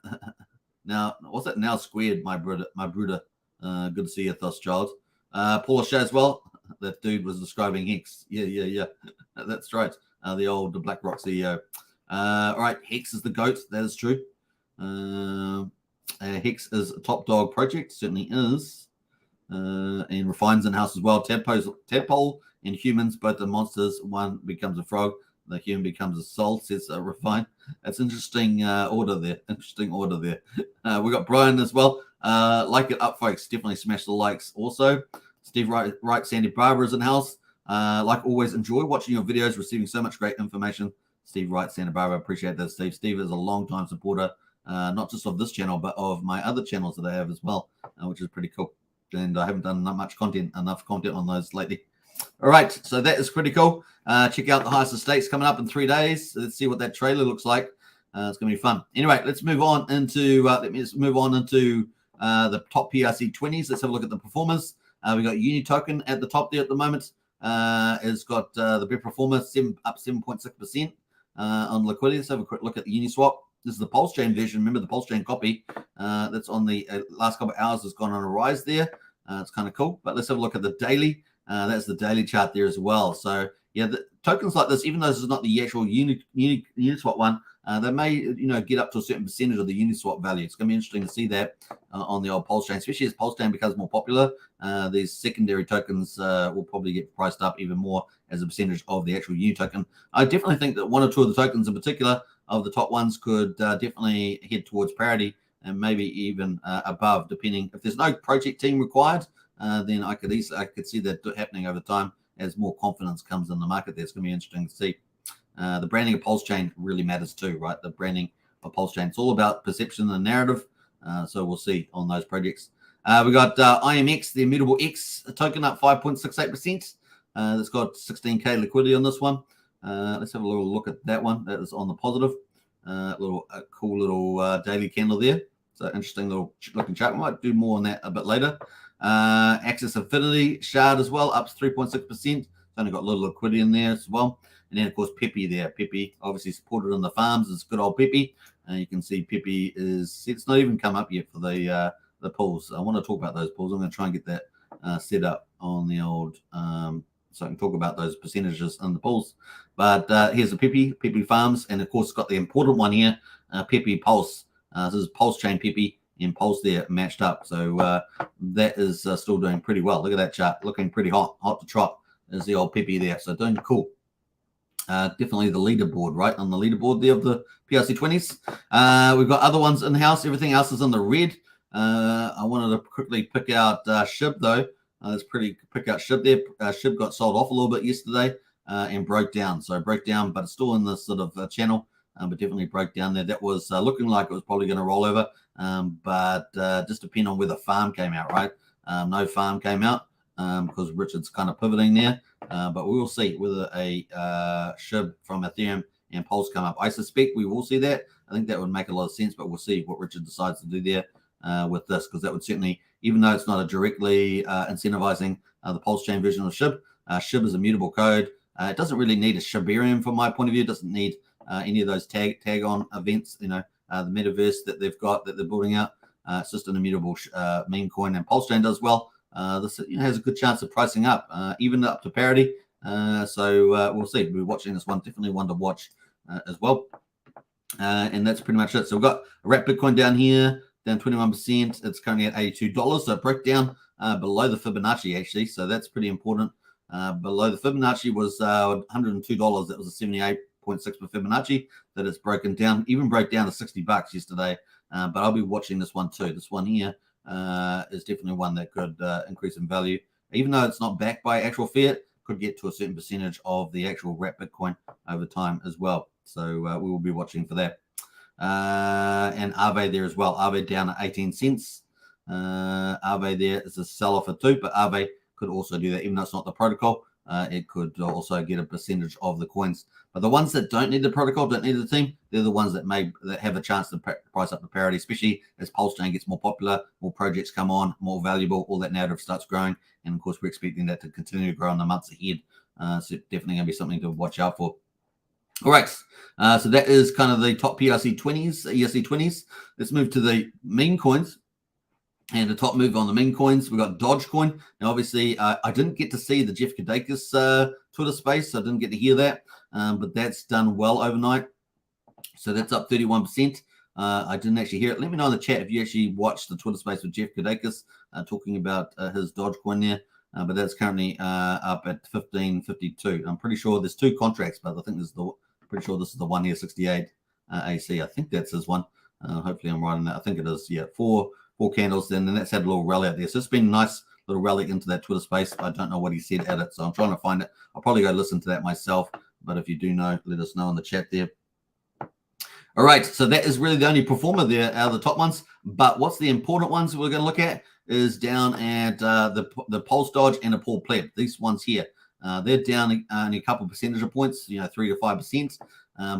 Speaker 2: what's that? Now squared, my brother. Good to see you, Thothschild. Paul O'Shea as well. That dude was describing Hex. Yeah. That's right. The BlackRock CEO. All right, Hex is the GOAT. That is true. Hex is a top dog project. Certainly is. And Refine's in house as well. Tadpole and humans, both the monsters. One becomes a frog. The human becomes a soul, says Refine. That's interesting order there. We got Brian as well. Like it up, folks. Definitely smash the likes. Also, Steve Wright, Sandy Barbara is in house. Like always, enjoy watching your videos, receiving so much great information. Steve Wright, Santa Barbara. Appreciate that, Steve. Steve is a long-time supporter, not just of this channel, but of my other channels that I have as well, which is pretty cool. And I haven't done enough content on those lately. All right, so that is pretty cool. Check out the highest stakes coming up in 3 days. Let's see what that trailer looks like. It's going to be fun. Anyway, let's move on into the top PRC 20s. Let's have a look at the performers. We got Uni Token at the top there at the moment. It's got the big performer up 7.6% on liquidity. Let's have a quick look at the Uniswap. This is the PulseChain version. Remember the PulseChain copy that's on the last couple of hours has gone on a rise there. It's kind of cool. But let's have a look at the daily. That's the daily chart there as well. So yeah, the tokens like this, even though this is not the actual Uniswap one, they may get up to a certain percentage of the Uniswap value. It's going to be interesting to see that on the old PulseChain, especially as PulseChain becomes more popular. These secondary tokens will probably get priced up even more as a percentage of the actual Uni token. I definitely think that 1 or 2 of the tokens in particular of the top ones could definitely head towards parity and maybe even above, depending. If there's no project team required, then I could see that happening over time as more confidence comes in the market. That's going to be interesting to see. The branding of PulseChain really matters too, right? The branding of PulseChain. It's all about perception and narrative. So we'll see on those projects. We got IMX, the Immutable X token, up 5.68%. That's got 16K liquidity on this one. Let's have a little look at that one. That is on the positive. Cool little daily candle there. So interesting little looking chart. We might do more on that a bit later. Axis Infinity Shard as well, up 3.6%. It's only got a little liquidity in there as well. And then, of course, Pepe there. Pepe, obviously supported on the farms. It's good old Pepe. And you can see Pepe it's not even come up yet for the pools. I want to talk about those pools. I'm going to try and get that set up on the old, so I can talk about those percentages in the pools. But here's the Pepe Farms, and of course, it's got the important one here, Pepe Pulse. This is PulseChain Pepe and Pulse there matched up. So that is still doing pretty well. Look at that chart, looking pretty hot to trot. There's the old Pepe there, so doing cool. Definitely the leaderboard, right? On the leaderboard there of the PRC20s. We've got other ones in the house. Everything else is in the red. I wanted to quickly pick out SHIB though. It's pretty pick out SHIB there. SHIB got sold off a little bit yesterday and broke down. So broke down, but it's still in this sort of channel, but definitely broke down there. That was looking like it was probably going to roll over, but just depend on where the farm came out, right? No farm came out because Richard's kind of pivoting there, but we will see whether a SHIB from Ethereum and Pulse come up. I suspect we will see that. I think that would make a lot of sense, but we'll see what Richard decides to do there with this, because that would certainly, even though it's not a directly incentivizing the PulseChain version of SHIB, SHIB is a mutable code. It doesn't really need a Shibarium from my point of view. It doesn't need any of those tag-on events, the metaverse that they've got, that they're building out. It's just an immutable meme coin, and PulseChain does well. This has a good chance of pricing up, even up to parity. So we'll see. We're watching this one, definitely one to watch as well. And that's pretty much it. So we've got a wrap Bitcoin down here, down 21%. It's currently at $82. So it broke down below the Fibonacci, actually. So that's pretty important. Below the Fibonacci was $102. That was a 78.6 for Fibonacci that it's broken down. Even broke down to $60 yesterday. But I'll be watching this one too. This one here is definitely one that could increase in value. Even though it's not backed by actual fiat, could get to a certain percentage of the actual wrap Bitcoin over time as well. So we will be watching for that. And Aave there as well. Aave down at 18 cents. Aave there is a sell off at 2, but Aave could also do that, even though it's not the protocol. It could also get a percentage of the coins. But the ones that don't need the protocol, don't need the team, they're the ones that have a chance to price up the parity, especially as PulseChain gets more popular, more projects come on, more valuable, all that narrative starts growing. And of course, we're expecting that to continue to grow in the months ahead. So definitely going to be something to watch out for. All right, so that is kind of the top PRC20s, ERC20s. Let's move to the meme coins. And the top move on the meme coins, we've got Dogecoin. Now, obviously, I didn't get to see the Jeff Kadakis Twitter space, so I didn't get to hear that, but that's done well overnight. So that's up 31%. I didn't actually hear it. Let me know in the chat if you actually watched the Twitter space with Jeff Kadakis talking about his Dogecoin there. But that's currently up at 15.52. I'm pretty sure there's 2 contracts, but I think pretty sure this is the one here, 68 AC. I think that's his one. Hopefully I'm right on that. I think it is. Yeah, four candles then, and that's had a little rally out there. So it's been a nice little rally into that Twitter space. I don't know what he said at it, so I'm trying to find it. I'll probably go listen to that myself, but if you do know, let us know in the chat there. All right, so that is really the only performer there out of the top ones. But what's the important ones we're going to look at is down at the Pulse Dodge and the Paul Pleb. These ones here, they're down only a couple percentage points, 3 to 5%.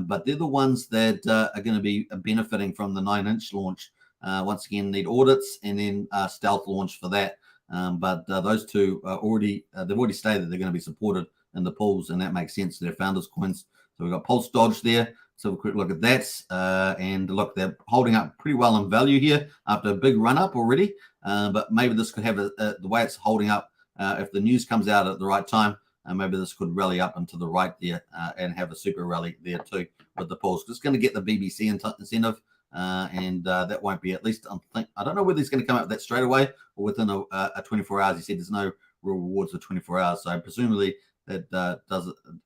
Speaker 2: But they're the ones that are going to be benefiting from the 9-inch launch. Once again, need audits and then stealth launch for that. But those two are they've already stated they're going to be supported in the pools, and that makes sense. They're founders coins. So we've got Pulse Dodge there. So a quick look at that. And look, they're holding up pretty well in value here after a big run up already. But maybe this could have the way it's holding up. If the news comes out at the right time, maybe this could rally up and to the right there and have a super rally there too with the pools. It's going to get the BBC incentive. And that won't be, at least I don't know whether he's going to come up with that straight away or within a 24 hours. He said there's no real rewards for 24 hours. So presumably that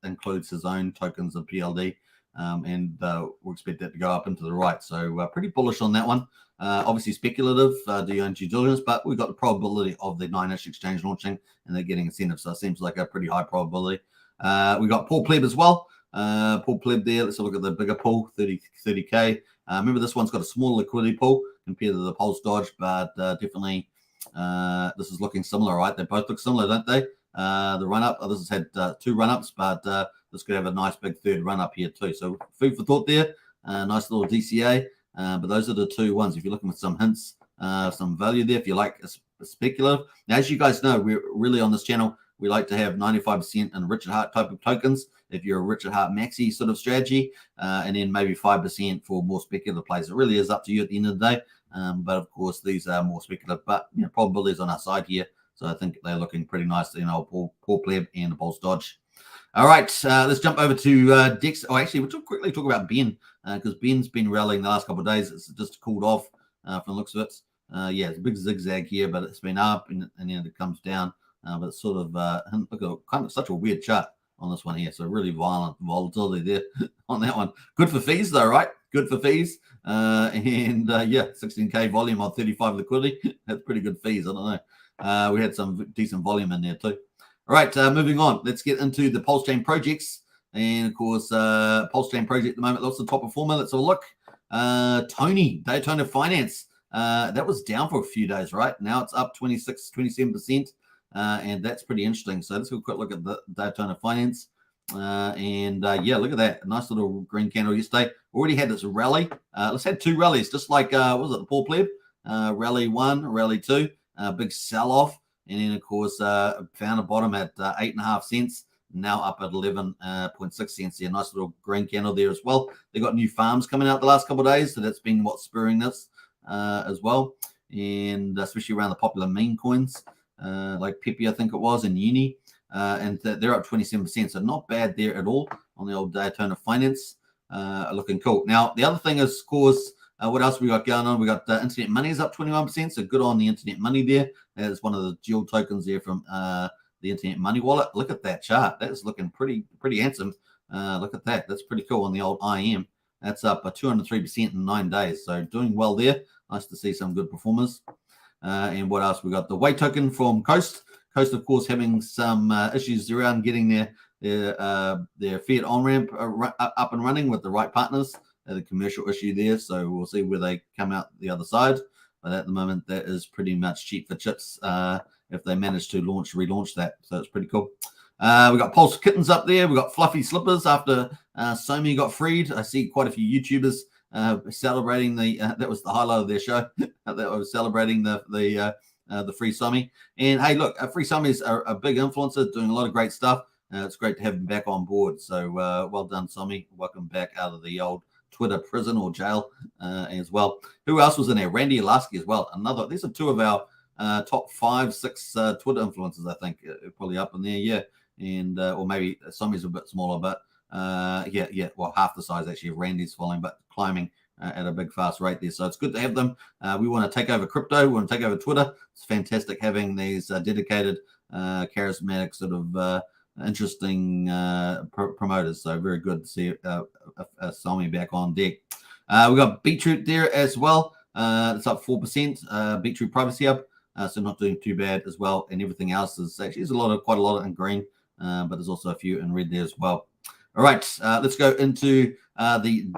Speaker 2: includes his own tokens of PLD. And we'll expect that to go up into the right. So pretty bullish on that one. Obviously speculative, do your own due diligence, but we've got the probability of the 9-inch exchange launching and they're getting incentives. So it seems like a pretty high probability. We got Paul Pleb as well. Paul Pleb there. Let's have a look at the bigger pool, 30K. Remember, this one's got a smaller liquidity pool compared to the Pulse Dodge, but definitely this is looking similar, right? They both look similar, don't they? The run-up, this has had 2 run-ups, but this could have a nice big third run-up here too. So food for thought there. Nice little DCA. But those are the 2 ones. If you're looking for some hints, some value there, if you like a speculative. Now, as you guys know, we're really on this channel, we like to have 95% in Richard Hart type of tokens if you're a Richard Hart maxi sort of strategy, and then maybe 5% for more speculative plays. It really is up to you at the end of the day. But of course, these are more speculative, but probabilities on our side here. So I think they're looking pretty nice, Paul Pleb and the Pulse Dodge. All right, let's jump over to Dex. Oh, actually, we'll quickly talk about Ben, because Ben's been rallying the last couple of days. It's just cooled off from the looks of it. Yeah, it's a big zigzag here, but it's been up and then it comes down. But it's sort of look at kind of such a weird chart on this one here. So really violent volatility there on that one. Good for fees though, right? Good for fees. Yeah, 16K volume on 35 liquidity. That's pretty good fees. I don't know. We had some decent volume in there too. All right, moving on. Let's get into the PulseChain projects. And of course, PulseChain project at the moment, lots of top performer. Let's have a look. Tony, Daytona Finance. That was down for a few days, right? Now it's up 27%. And that's pretty interesting. So let's have a quick look at the Daytona Finance. Yeah, look at that. A nice little green candle yesterday. Already had this rally. Let's have two rallies, just like, what was it, the Paul Pleb? Rally 1, rally 2, big sell-off. And then, of course, found a bottom at 8.5 cents. Now up at 11.6 cents here. Nice little green candle there as well. They got new farms coming out the last couple of days. So that's been what's spurring this as well. And especially around the popular meme coins. Like Pepe, I think it was, and Uni. And they're up 27%. So not bad there at all on the old Daytona Finance. Looking cool. Now, the other thing is, of course, what else we got going on? We got Internet Money is up 21%. So good on the Internet Money there. That is one of the dual tokens there from the Internet Money wallet. Look at that chart. That is looking pretty handsome. Look at that. That's pretty cool on the old IM. That's up 203% in 9 days. So doing well there. Nice to see some good performers. And what else? We got the Wait token from Coast. Coast, of course, having some issues around getting their fiat on-ramp up and running with the right partners. The commercial issue there. So we'll see where they come out the other side. But at the moment, that is pretty much cheap for chips if they manage to relaunch that. So it's pretty cool. We got Pulse Kittens up there. We got Fluffy Slippers after Somi got freed. I see quite a few YouTubers celebrating that was the highlight of their show. That was celebrating the free Somi. And hey, look, free Somi's a big influencer doing a lot of great stuff. It's great to have him back on board. So well done, Somi. Welcome back out of the old Twitter prison or jail as well. Who else was in there? Randy Lasky as well. These are two of our top 5, 6 Twitter influencers, I think, probably up in there, yeah. And or maybe Somi's a bit smaller, but well, half the size actually of Randy's following, but climbing at a big fast rate there. So it's good to have them. We want to take over crypto. We want to take over Twitter. It's fantastic having these dedicated, charismatic sort of interesting promoters. So very good to see Somi back on deck. We got Beetroot there as well. It's up 4%. Beetroot Privacy Hub. So not doing too bad as well. And everything else is actually quite a lot in green, but there's also a few in red there as well. All right, let's go into the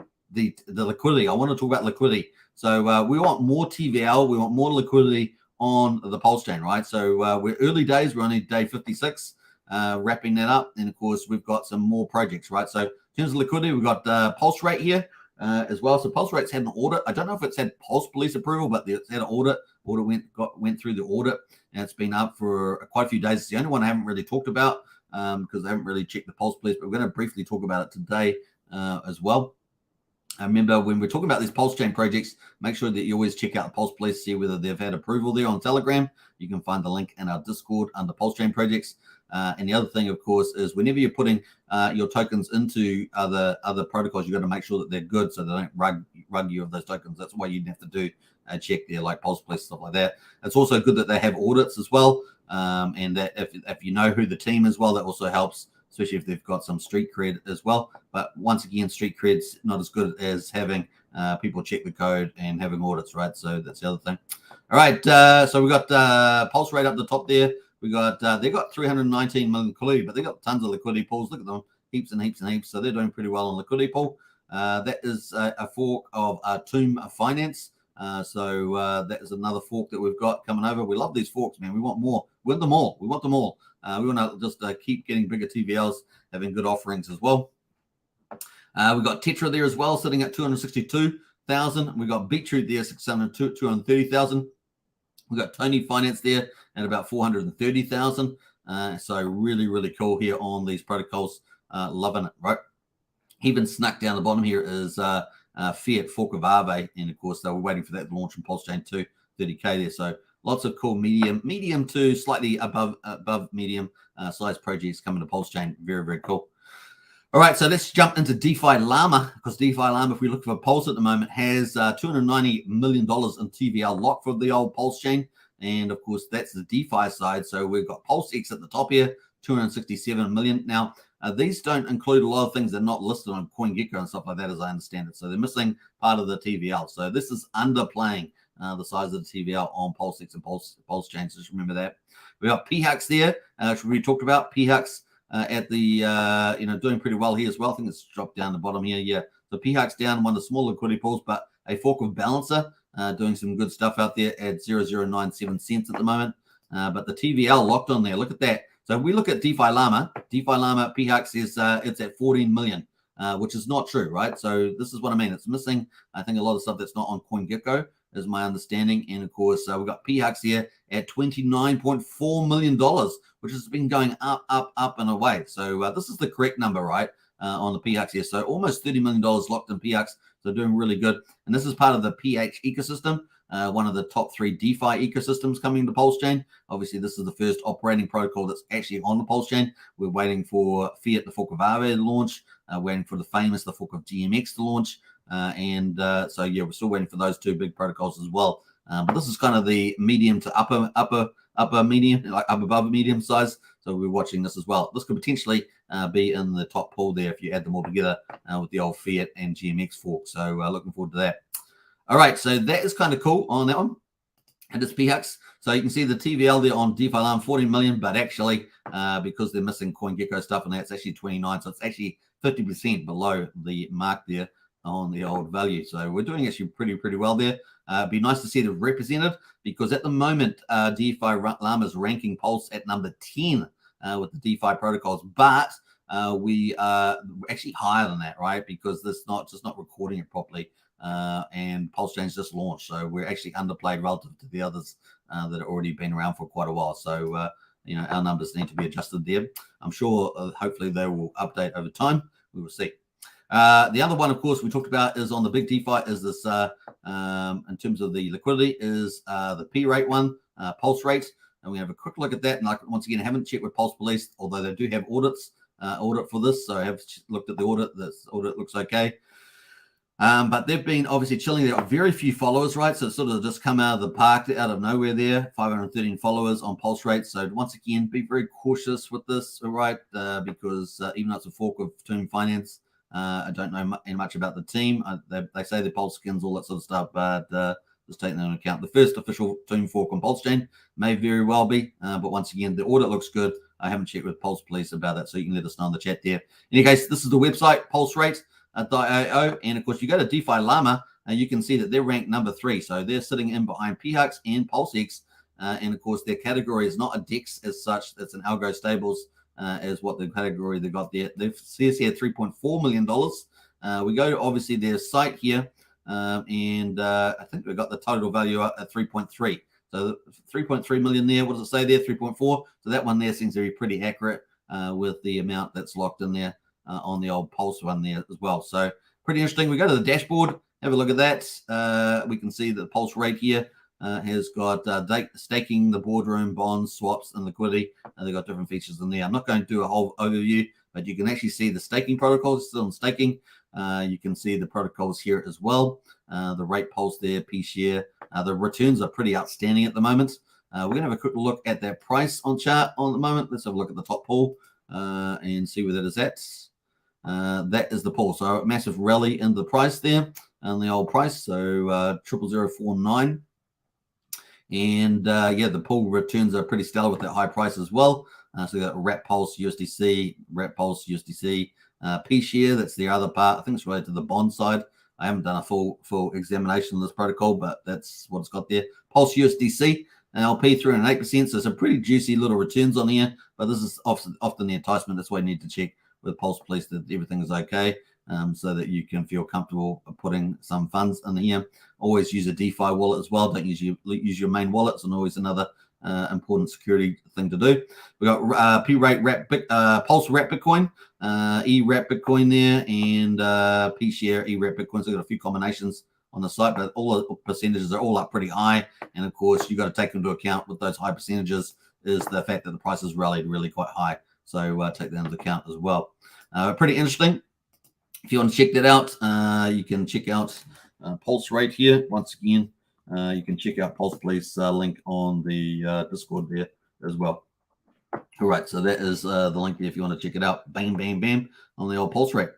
Speaker 2: liquidity. I want to talk about liquidity. So we want more TVL. We want more liquidity on the Pulse chain, right? So we're early days. We're only day 56, wrapping that up. And of course, we've got some more projects, right? So in terms of liquidity, we've got Pulse Rate here as well. So Pulse Rate's had an audit. I don't know if it's had Pulse Police approval, but it's had an audit. Audit went through the audit, and it's been up for quite a few days. It's the only one I haven't really talked about because I haven't really checked the Pulse Police, but we're going to briefly talk about it today as well. I remember when we're talking about these Pulse Chain projects, make sure that you always check out the Pulse Police, see whether they've had approval there on Telegram. You can find the link in our Discord under Pulse Chain projects. And the other thing, of course, is whenever you're putting your tokens into other protocols, you've got to make sure that they're good so they don't rug you of those tokens. That's why you'd have to do a check there, like Pulse Police, stuff like that. It's also good that they have audits as well. And that if you know who the team is, well, that also helps, especially if they've got some street cred as well. But once again, street cred's not as good as having people check the code and having audits, right? So that's the other thing. All right, so we got Pulse Rate up the top there. We got they got 319 million liquidity, but they got tons of liquidity pools. Look at them, heaps and heaps and heaps. So they're doing pretty well on liquidity pool. That is a fork of Tomb Finance. So that is another fork that we've got coming over. We love these forks, man. We want more. We want them all. We want them all. We want to just keep getting bigger TVLs, having good offerings as well. We've got Tetra there as well, sitting at 262,000. We've got Beetroot there, 230,000. We've got Tony Finance there at about 430,000. So really, really cool here on these protocols. Loving it, right? Even snuck down the bottom here is Fiat Fork of Aave, and of course they were waiting for that to launch in PulseChain 2, 30k there. So lots of cool medium to slightly above medium size projects coming to PulseChain. Very, very cool. All right, so let's jump into DeFi Llama, because DeFi Llama, if we look for Pulse at the moment, has $290 million in TVL locked for the old PulseChain. And of course, that's the DeFi side. So we've got PulseX at the top here, 267 million. Now, these don't include a lot of things that are not listed on CoinGecko and stuff like that, as I understand it. So they're missing part of the TVL. So this is underplaying the size of the TVL on PulseX and PulseChain. So just remember that. We got PHUX there, which we talked about. PHUX at the doing pretty well here as well. I think it's dropped down the bottom here. Yeah, so PHUX down, one of the small liquidity pools, but a fork of Balancer doing some good stuff out there at 0.097 cents at the moment. But the TVL locked on there. Look at that. So if we look at DeFi Llama PHUX is it's at 14 million, which is not true, right? So this is what I mean. It's missing, I think, a lot of stuff that's not on CoinGecko, is my understanding. And of course, we've got PHUX here at $29.4 million, which has been going up and away. So this is the correct number, right, on the PHUX here. So almost $30 million locked in PHUX. So doing really good. And this is part of the PH ecosystem, one of the top 3 DeFi ecosystems coming to PulseChain. Obviously, this is the first operating protocol that's actually on the PulseChain. We're waiting for Fiat, the fork of Aave, to launch. Waiting for the famous, the fork of GMX to launch. So yeah, we're still waiting for those 2 big protocols as well. But this is kind of the medium to upper medium, like up above medium size. So we're watching this as well. This could potentially be in the top pool there if you add them all together with the old Fiat and GMX fork. So looking forward to that. All right, so that is kind of cool on that one. And it's PHUX. So you can see the TVL there on DeFi Llama, 14 million, but actually because they're missing CoinGecko stuff and that's actually 29. So it's actually 50% below the mark there on the old value. So we're doing actually pretty well there. It'd be nice to see it represented, because at the moment, DeFi Llama is ranking Pulse at number 10 with the DeFi protocols, but we are actually higher than that, right? Because this just not recording it properly, and PulseChain's just launched, so we're actually underplayed relative to the others that have already been around for quite a while. So our numbers need to be adjusted there. I'm sure hopefully they will update over time. We will see. The other one, of course, we talked about is on the big DeFi is this, in terms of the liquidity, is the P rate one, Pulse rate. And we have a quick look at that. And once again, I haven't checked with Pulse Police, although they do have audit for this. So I have looked at the audit. This audit looks okay. But they've been obviously chilling. They've got very few followers, right? So it's sort of just come out of the park, out of nowhere there, 513 followers on Pulse rate. So once again, be very cautious with this, right? Because even though it's a fork of Tomb Finance, I don't know much about the team. They say the Pulse skins, all that sort of stuff, but just taking that into account. The first official Tomb fork on PulseChain may very well be, but once again, the audit looks good. I haven't checked with Pulse Police about that, so you can let us know in the chat there. In any case, this is the website, pulserate.io, and of course, you go to DeFi Llama, you can see that they're ranked number 3, so they're sitting in behind PHUX and PulseX, and of course, their category is not a DEX as such. It's an Algo Stables. As what the category they got there. They've says here $3.4 million. We go to obviously their site here, and I think we got the total value up at 3.3. So 3.3 million there. What does it say there? 3.4. So that one there seems to be pretty accurate with the amount that's locked in there on the old Pulse one there as well. So pretty interesting. We go to the dashboard, have a look at that. We can see the Pulse rate here. Has got staking, the boardroom, bonds, swaps, and liquidity. They've got different features in there. I'm not going to do a whole overview, but you can actually see the staking protocols still in staking. You can see the protocols here as well. The rate pulse there, P-share. The returns are pretty outstanding at the moment. We're going to have a quick look at that price on chart on the moment. Let's have a look at the top pool and see where that is at. That is the pool. So a massive rally in the price there and the old price. So 0.0049. And yeah, the pool returns are pretty stellar with that high price as well. So we got Rat Pulse USDC, P-share. That's the other part. I think it's related to the bond side. I haven't done a full examination of this protocol, but that's what it's got there. Pulse USDC, LP 308%. So some pretty juicy little returns on here. But this is often the enticement. That's why you need to check with Pulse Police that everything is okay. So that you can feel comfortable putting some funds in here. Always use a DeFi wallet as well. Don't use your main wallets, and always another important security thing to do. We got Pulse Wrap Bitcoin, E-Wrap Bitcoin there, and P-Share E-Wrap Bitcoin. So we've got a few combinations on the site, but all the percentages are all up pretty high. And of course, you've got to take into account with those high percentages is the fact that the price has rallied really quite high. So take that into account as well. Pretty interesting. If you want to check that out, you can check out Pulse right here. Once again, you can check out Pulse Police link on the Discord there as well. All right, so that is the link there if you want to check it out. Bam, bam, bam on the old Pulse rate.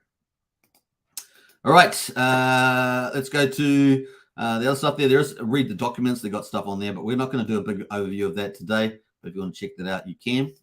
Speaker 2: All right, let's go to the other stuff there. There's read the documents. They got stuff on there, but we're not going to do a big overview of that today. But if you want to check that out, you can.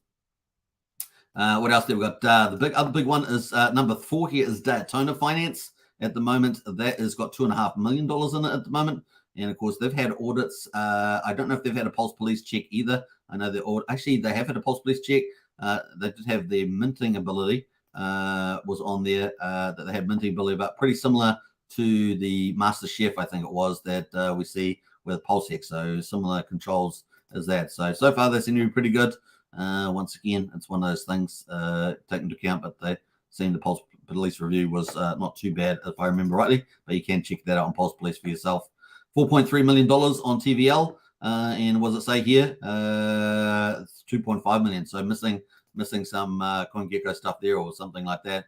Speaker 2: What else? We've got the other big one is number 4 here is Daytona Finance. At the moment, that has got $2.5 million in it at the moment. And of course, they've had audits. I don't know if they've had a Pulse Police check either. I know actually they have had a Pulse Police check. They did have their minting ability was on there that they had minting ability, but pretty similar to the Master Chef, I think it was, that we see with PulseX. So similar controls as that. So far they seem to be pretty good. Once again, it's one of those things taken into account, but they seem the Pulse Police review was not too bad, if I remember rightly, but you can check that out on Pulse Police for yourself. $4.3 million on TVL, and what does it say here? 2.5 million. So missing some CoinGecko stuff there or something like that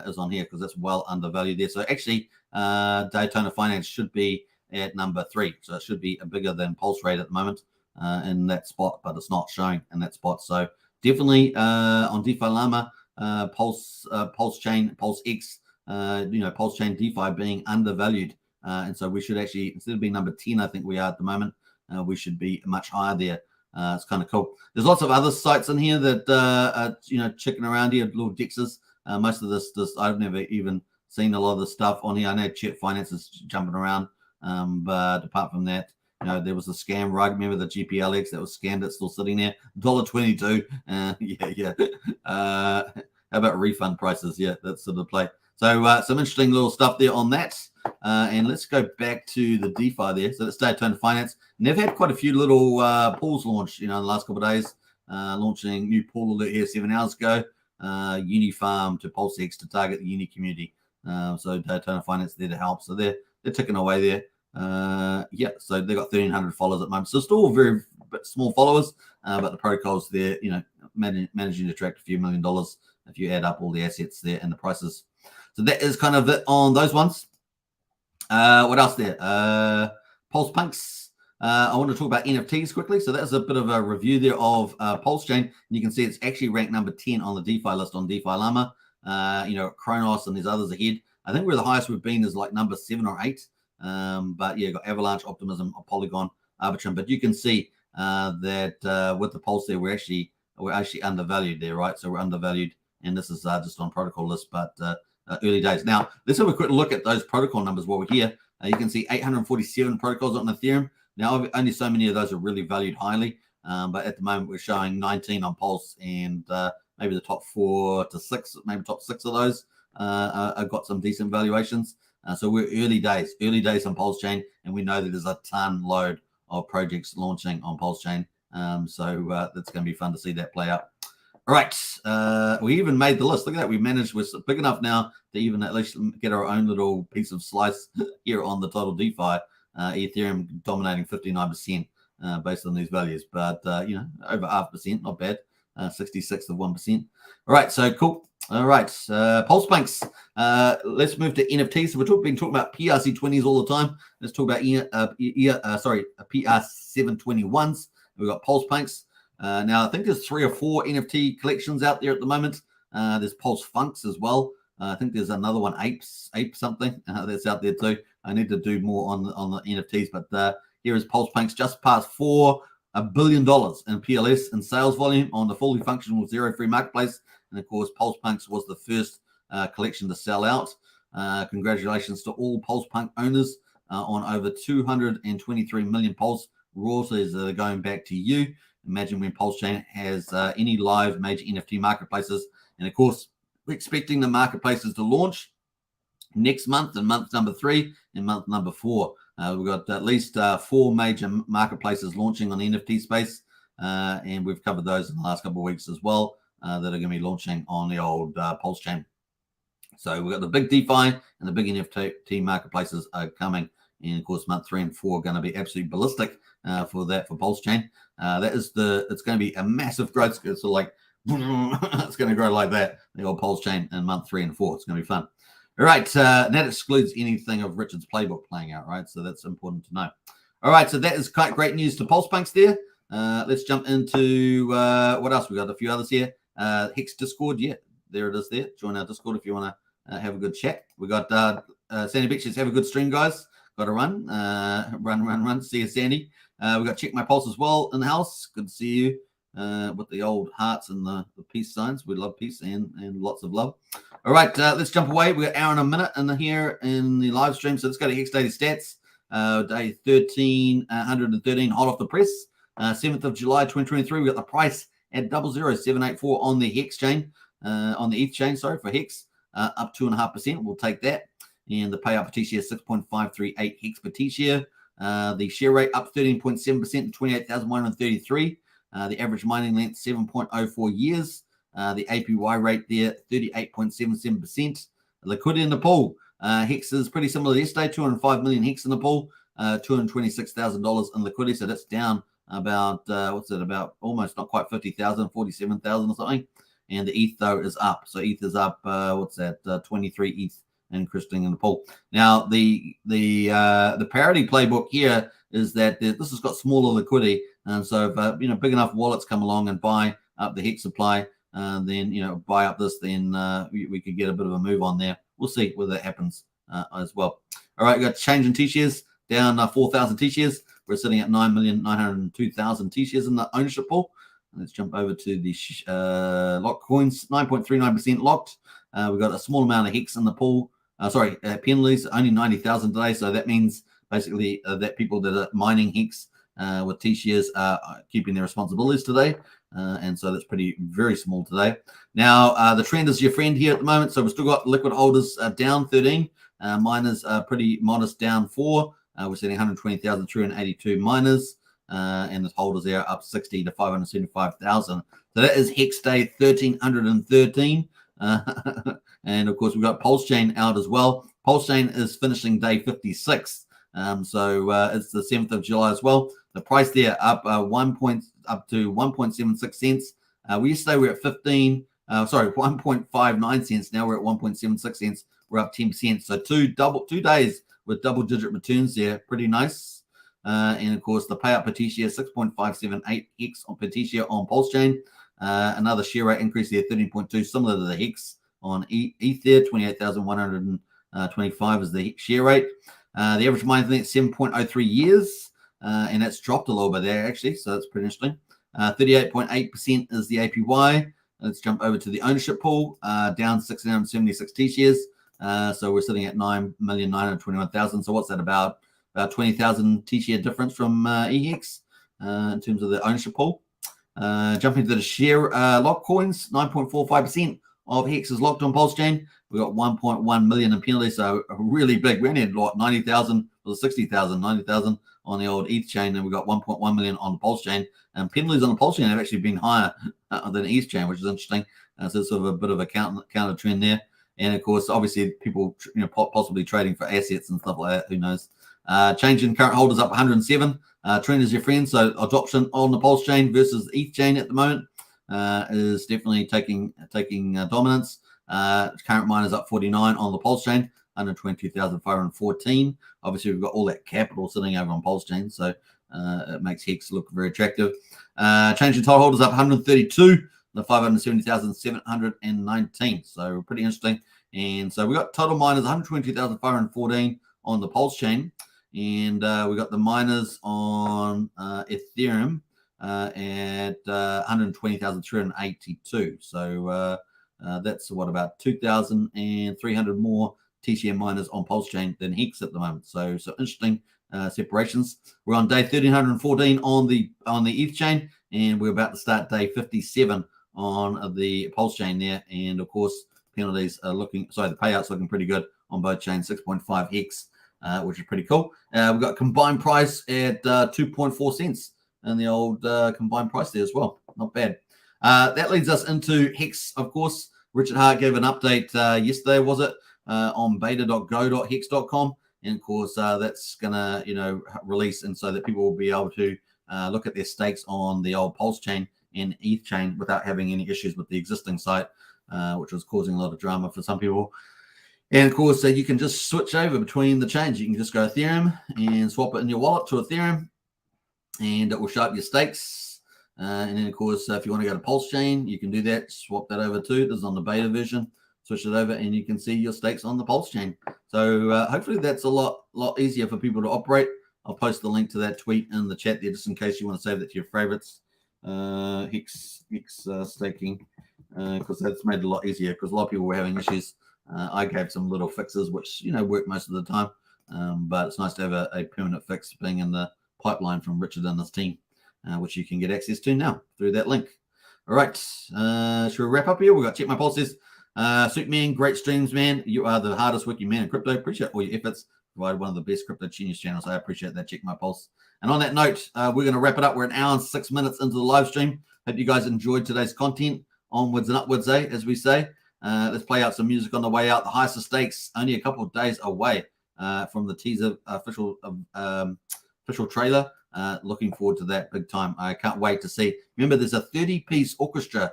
Speaker 2: is on here because that's well undervalued there. So actually, Daytona Finance should be at number 3. So it should be bigger than Pulse Rate at the moment in that spot, but it's not showing in that spot. So definitely on DeFi Llama, PulseChain, PulseX, PulseChain DeFi being undervalued. And so we should actually, instead of being number 10, I think we are at the moment, we should be much higher there. It's kind of cool. There's lots of other sites in here that are, checking around here, little dexes. Most of this I've never even seen a lot of the stuff on here. I know Chet Finance is jumping around, but apart from that, there was a scam, right? Remember the GPLX that was scammed? That's still sitting there, $1.22. Yeah. How about refund prices? Yeah, that's sort of the play. So some interesting little stuff there on that. And let's go back to the DeFi there. So let's Daytona Finance. And they've had quite a few little pools launched, in the last couple of days. Launching new pool alert here 7 hours ago. Unifarm to PulseX to target the uni community. So Daytona Finance there to help. So they're ticking away there. So they've got 1,300 followers at the moment. So still very small followers, but the protocol's there, managing to attract a few $1 million if you add up all the assets there and the prices. So that is kind of it on those ones. What else there? Pulse Punks. I want to talk about NFTs quickly. So that's a bit of a review there of PulseChain. And you can see it's actually ranked number 10 on the DeFi list on DeFi Llama. Kronos and there's others ahead. I think we're the highest we've been is like number 7 or 8. But yeah, got Avalanche, Optimism, Polygon, Arbitrum. But you can see that with the Pulse there, we're actually undervalued there, right? So we're undervalued. And this is just on protocol list, but early days. Now, let's have a quick look at those protocol numbers while we're here. You can see 847 protocols on Ethereum. Now, only so many of those are really valued highly, but at the moment we're showing 19 on Pulse, and maybe the top 4 to 6, maybe top 6 of those have got some decent valuations. So we're early days on PulseChain, and we know that there's a ton load of projects launching on PulseChain. So that's going to be fun to see that play out. All right, we even made the list. Look at that. We managed, we're big enough now to even at least get our own little piece of slice here on the total DeFi. Ethereum dominating 59% based on these values, but over 0.5%, not bad. 66 of 1%. All right, so cool. All right, Pulse Punks. Let's move to NFTs. So we've been talking about PRC20s all the time. Let's talk about PR721s. We've got Pulse Punks. Now, I think there's 3 or 4 NFT collections out there at the moment. There's Pulse Funks as well. I think there's another one, Ape something, that's out there too. I need to do more on the NFTs, but here is Pulse Punks, just past $4 billion in PLS and sales volume on the fully functional zero-free marketplace. And of course, Pulse Punks was the first collection to sell out. Congratulations to all Pulse Punk owners on over 223 million Pulse royalties that are going back to you. Imagine when PulseChain has any live major NFT marketplaces. And of course, we're expecting the marketplaces to launch next month, in month number 3 and month number 4. We've got at least 4 major marketplaces launching on the NFT space. and we've covered those in the last couple of weeks as well, that are going to be launching on the old PulseChain. So we've got the big DeFi and the big NFT marketplaces are coming. And of course, month 3 and 4 are going to be absolutely ballistic for PulseChain. It's going to be a massive growth. It's sort of like, it's going to grow like that, the old PulseChain in month 3 and 4. It's going to be fun. All right, that excludes anything of Richard's playbook playing out, right? So that's important to know. All right, so that is quite great news to PulsePunks there. Let's jump into what else? We got a few others here. Hex Discord, yeah, there it is there. Join our Discord if you want to have a good chat. We got Sandy Beaches, have a good stream, guys. Got to run. See you, Sandy. We got Check My Pulse as well in the house. Good to see you with the old hearts and the peace signs. We love peace and lots of love. All right, let's jump away. We got an hour and a minute in here in the live stream. So let's go to Hex Daily Stats. Day 1313, hot off the press. 7th of July 2023. We got the price at 00784 on the Hex chain, on the ETH chain, sorry, for Hex, up 2.5%. We'll take that. And the payout per T-share 6.538 Hex per T-share. The share rate up 13.7% to 28,133. The average mining length 7.04 years. The APY rate there 38.77%. Liquidity in the pool. Hex is pretty similar to yesterday. 205 million Hex in the pool. $226,000 in liquidity. So that's down about about almost not quite 50,000, 47,000 or something. And the ETH though is up. So ETH is up 23 ETH increasing in the pool. Now the parity playbook here is that this has got smaller liquidity, and so if big enough wallets come along and buy up the Hex supply, then buy up this, then we could get a bit of a move on there. We'll see whether that happens as well. All right, we got change in T-shares down 4,000 T-shares. We're sitting at 9,902,000 T-shares in the ownership pool. Let's jump over to the locked coins, 9.39% locked. We've got a small amount of Hex in the pool. Penalties, only 90,000 today. So that means basically that people that are mining Hex with T-shares are keeping their responsibilities today. And so that's very small today. Now, the trend is your friend here at the moment. So we've still got liquid holders down 13. Miners are pretty modest, down 4. We're sitting 120,382 miners. And the holders there up 60 to 575,000. So that is Hex Day 1313. And of course, we've got PulseChain out as well. PulseChain is finishing day 56. So it's the 7th of July as well. The price there up to 1.76 cents. Yesterday we were at 1.59 cents. Now we're at 1.76 cents. We're up 10%. So 2 days with double-digit returns there. Pretty nice. And of course, the payout per T-share 6.578 Hex per T-share on PulseChain. Another share rate increase there, 13.2, similar to the Hex on ETH there, 28,125 is the share rate. The average mining length 7.03 years, and that's dropped a little bit there actually, so that's pretty interesting. 38.8% is the APY. Let's jump over to the ownership pool, down 676 T-shares. So we're sitting at 9,921,000. So what's that about? About 20,000 T-share difference from EHEX in terms of the ownership pool. Jumping to the share lock coins, 9.45% of Hex is locked on PulseChain. We've got 1.1 million in penalties, so really big. We only had 90,000 or 60,000, 90,000 on the old ETH chain, and we've got 1.1 million on the PulseChain. And penalties on the PulseChain have actually been higher than ETH chain, which is interesting. So it's sort of a bit of a counter trend there. And of course, obviously, people possibly trading for assets and stuff like that. Who knows? Change in current holders up 107. Trend is your friend. So adoption on the PulseChain versus the ETH chain at the moment is definitely taking dominance. Current miners up 49 on the PulseChain, 122,514. Obviously, we've got all that capital sitting over on PulseChain, so it makes Hex look very attractive. Change in total holders up 132, the 570,719. So pretty interesting. And so we got total miners 122,514 on the PulseChain, and we got the miners on Ethereum at 120,382. So that's about 2,300 more TCM miners on PulseChain than Hex at the moment. So interesting separations. We're on day 1314 on the ETH chain, and we're about to start day 57 on the PulseChain there. And of course, penalties are the payouts looking pretty good on both chains. 6.5 Hex, which is pretty cool. We've got combined price at 2.4 cents in the old combined price there as well. Not bad. That leads us into Hex, of course. Richard Hart gave an update yesterday, was it, on beta.go.hex.com. And of course, that's gonna, release, and so that people will be able to look at their stakes on the old PulseChain and ETH chain without having any issues with the existing site, which was causing a lot of drama for some people. And of course, you can just switch over between the chains. You can just go Ethereum and swap it in your wallet to Ethereum, and it will show up your stakes. And then, of course, if you want to go to PulseChain, you can do that. Swap that over too. This is on the beta version. Switch it over, and you can see your stakes on the PulseChain. So hopefully that's a lot easier for people to operate. I'll post the link to that tweet in the chat there, just in case you want to save that to your favorites. Hex staking, because that's made it a lot easier, because a lot of people were having issues. I gave some little fixes, which work most of the time, but it's nice to have a permanent fix being in the pipeline from Richard and his team, which you can get access to now through that link. All right, should we wrap up here? We've got Check My Pulse says, Superman, great streams, man. You are the hardest working man in crypto. Appreciate all your efforts. Provide one of the best crypto genius channels. I appreciate that. Check My Pulse. And on that note, we're going to wrap it up. We're an hour and 6 minutes into the live stream. Hope you guys enjoyed today's content. Onwards and upwards, as we say. Let's play out some music on the way out. The highest of stakes, only a couple of days away from the teaser official trailer. Looking forward to that big time. I can't wait to see. Remember, there's a 30-piece orchestra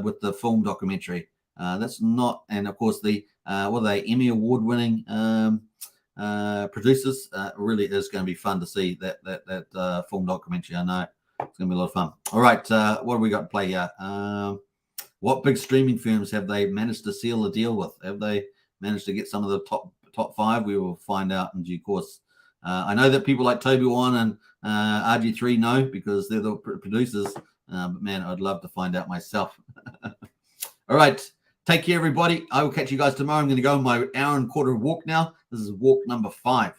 Speaker 2: with the film documentary. That's not, and of course the what are they, Emmy award-winning producers. Really is going to be fun to see that film documentary. I know it's going to be a lot of fun. All right, what have we got to play here? What big streaming firms have they managed to seal a deal with? Have they managed to get some of the top five? We will find out in due course. I know that people like Toby One and RG3 know, because they're the producers. But man, I'd love to find out myself. All right. Take care, everybody. I will catch you guys tomorrow. I'm going to go on my hour and quarter walk now. This is walk number 5.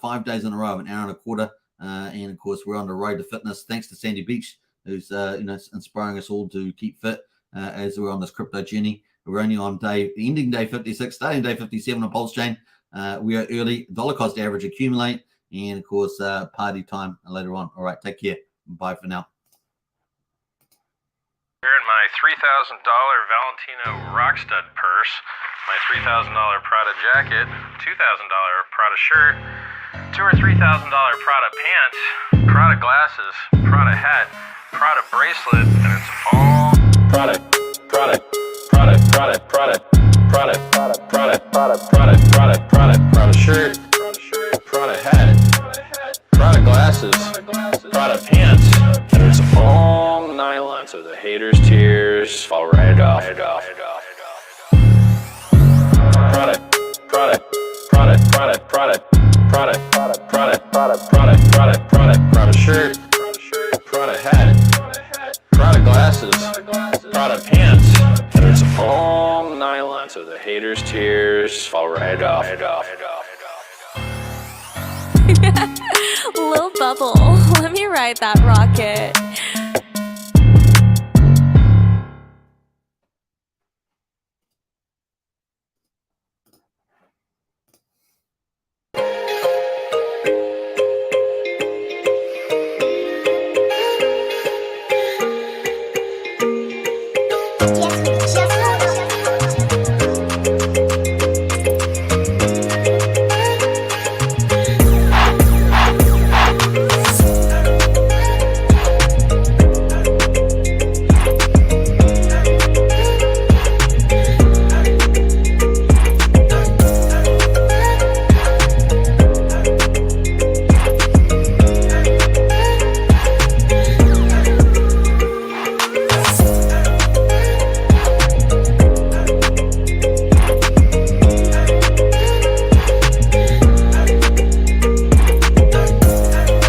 Speaker 2: 5 days in a row of an hour and a quarter. And of course, we're on the road to fitness. Thanks to Sandy Beach, who's inspiring us all to keep fit as we're on this crypto journey. We're only on ending day 56, starting day 57 on PulseChain. We are early, dollar cost average accumulate, and of course, party time later on. All right, take care. Bye for now.
Speaker 1: Wearing my $3,000 Valentino Rockstud purse, my $3,000 Prada jacket, $2,000 Prada shirt, $2,000 or $3,000 Prada pants, Prada glasses, Prada hat, Prada bracelet, and it's all Prada, Prada, Prada, Prada, Prada, Prada, Prada, Prada, Prada, Prada, Prada, Prada, Prada shirt, Prada hat, Prada glasses, Prada pants, and it's all nylon, so the haters' tears fall right off. Prada, Prada, Prada, Prada, Prada, Prada, Prada, Prada, Prada, Prada, Prada, Prada shirt, Prada hat, Prada glasses, Prada pants, and it's all nylon, so the haters' tears fall right off.
Speaker 4: Lil Bubble, let me ride that rocket.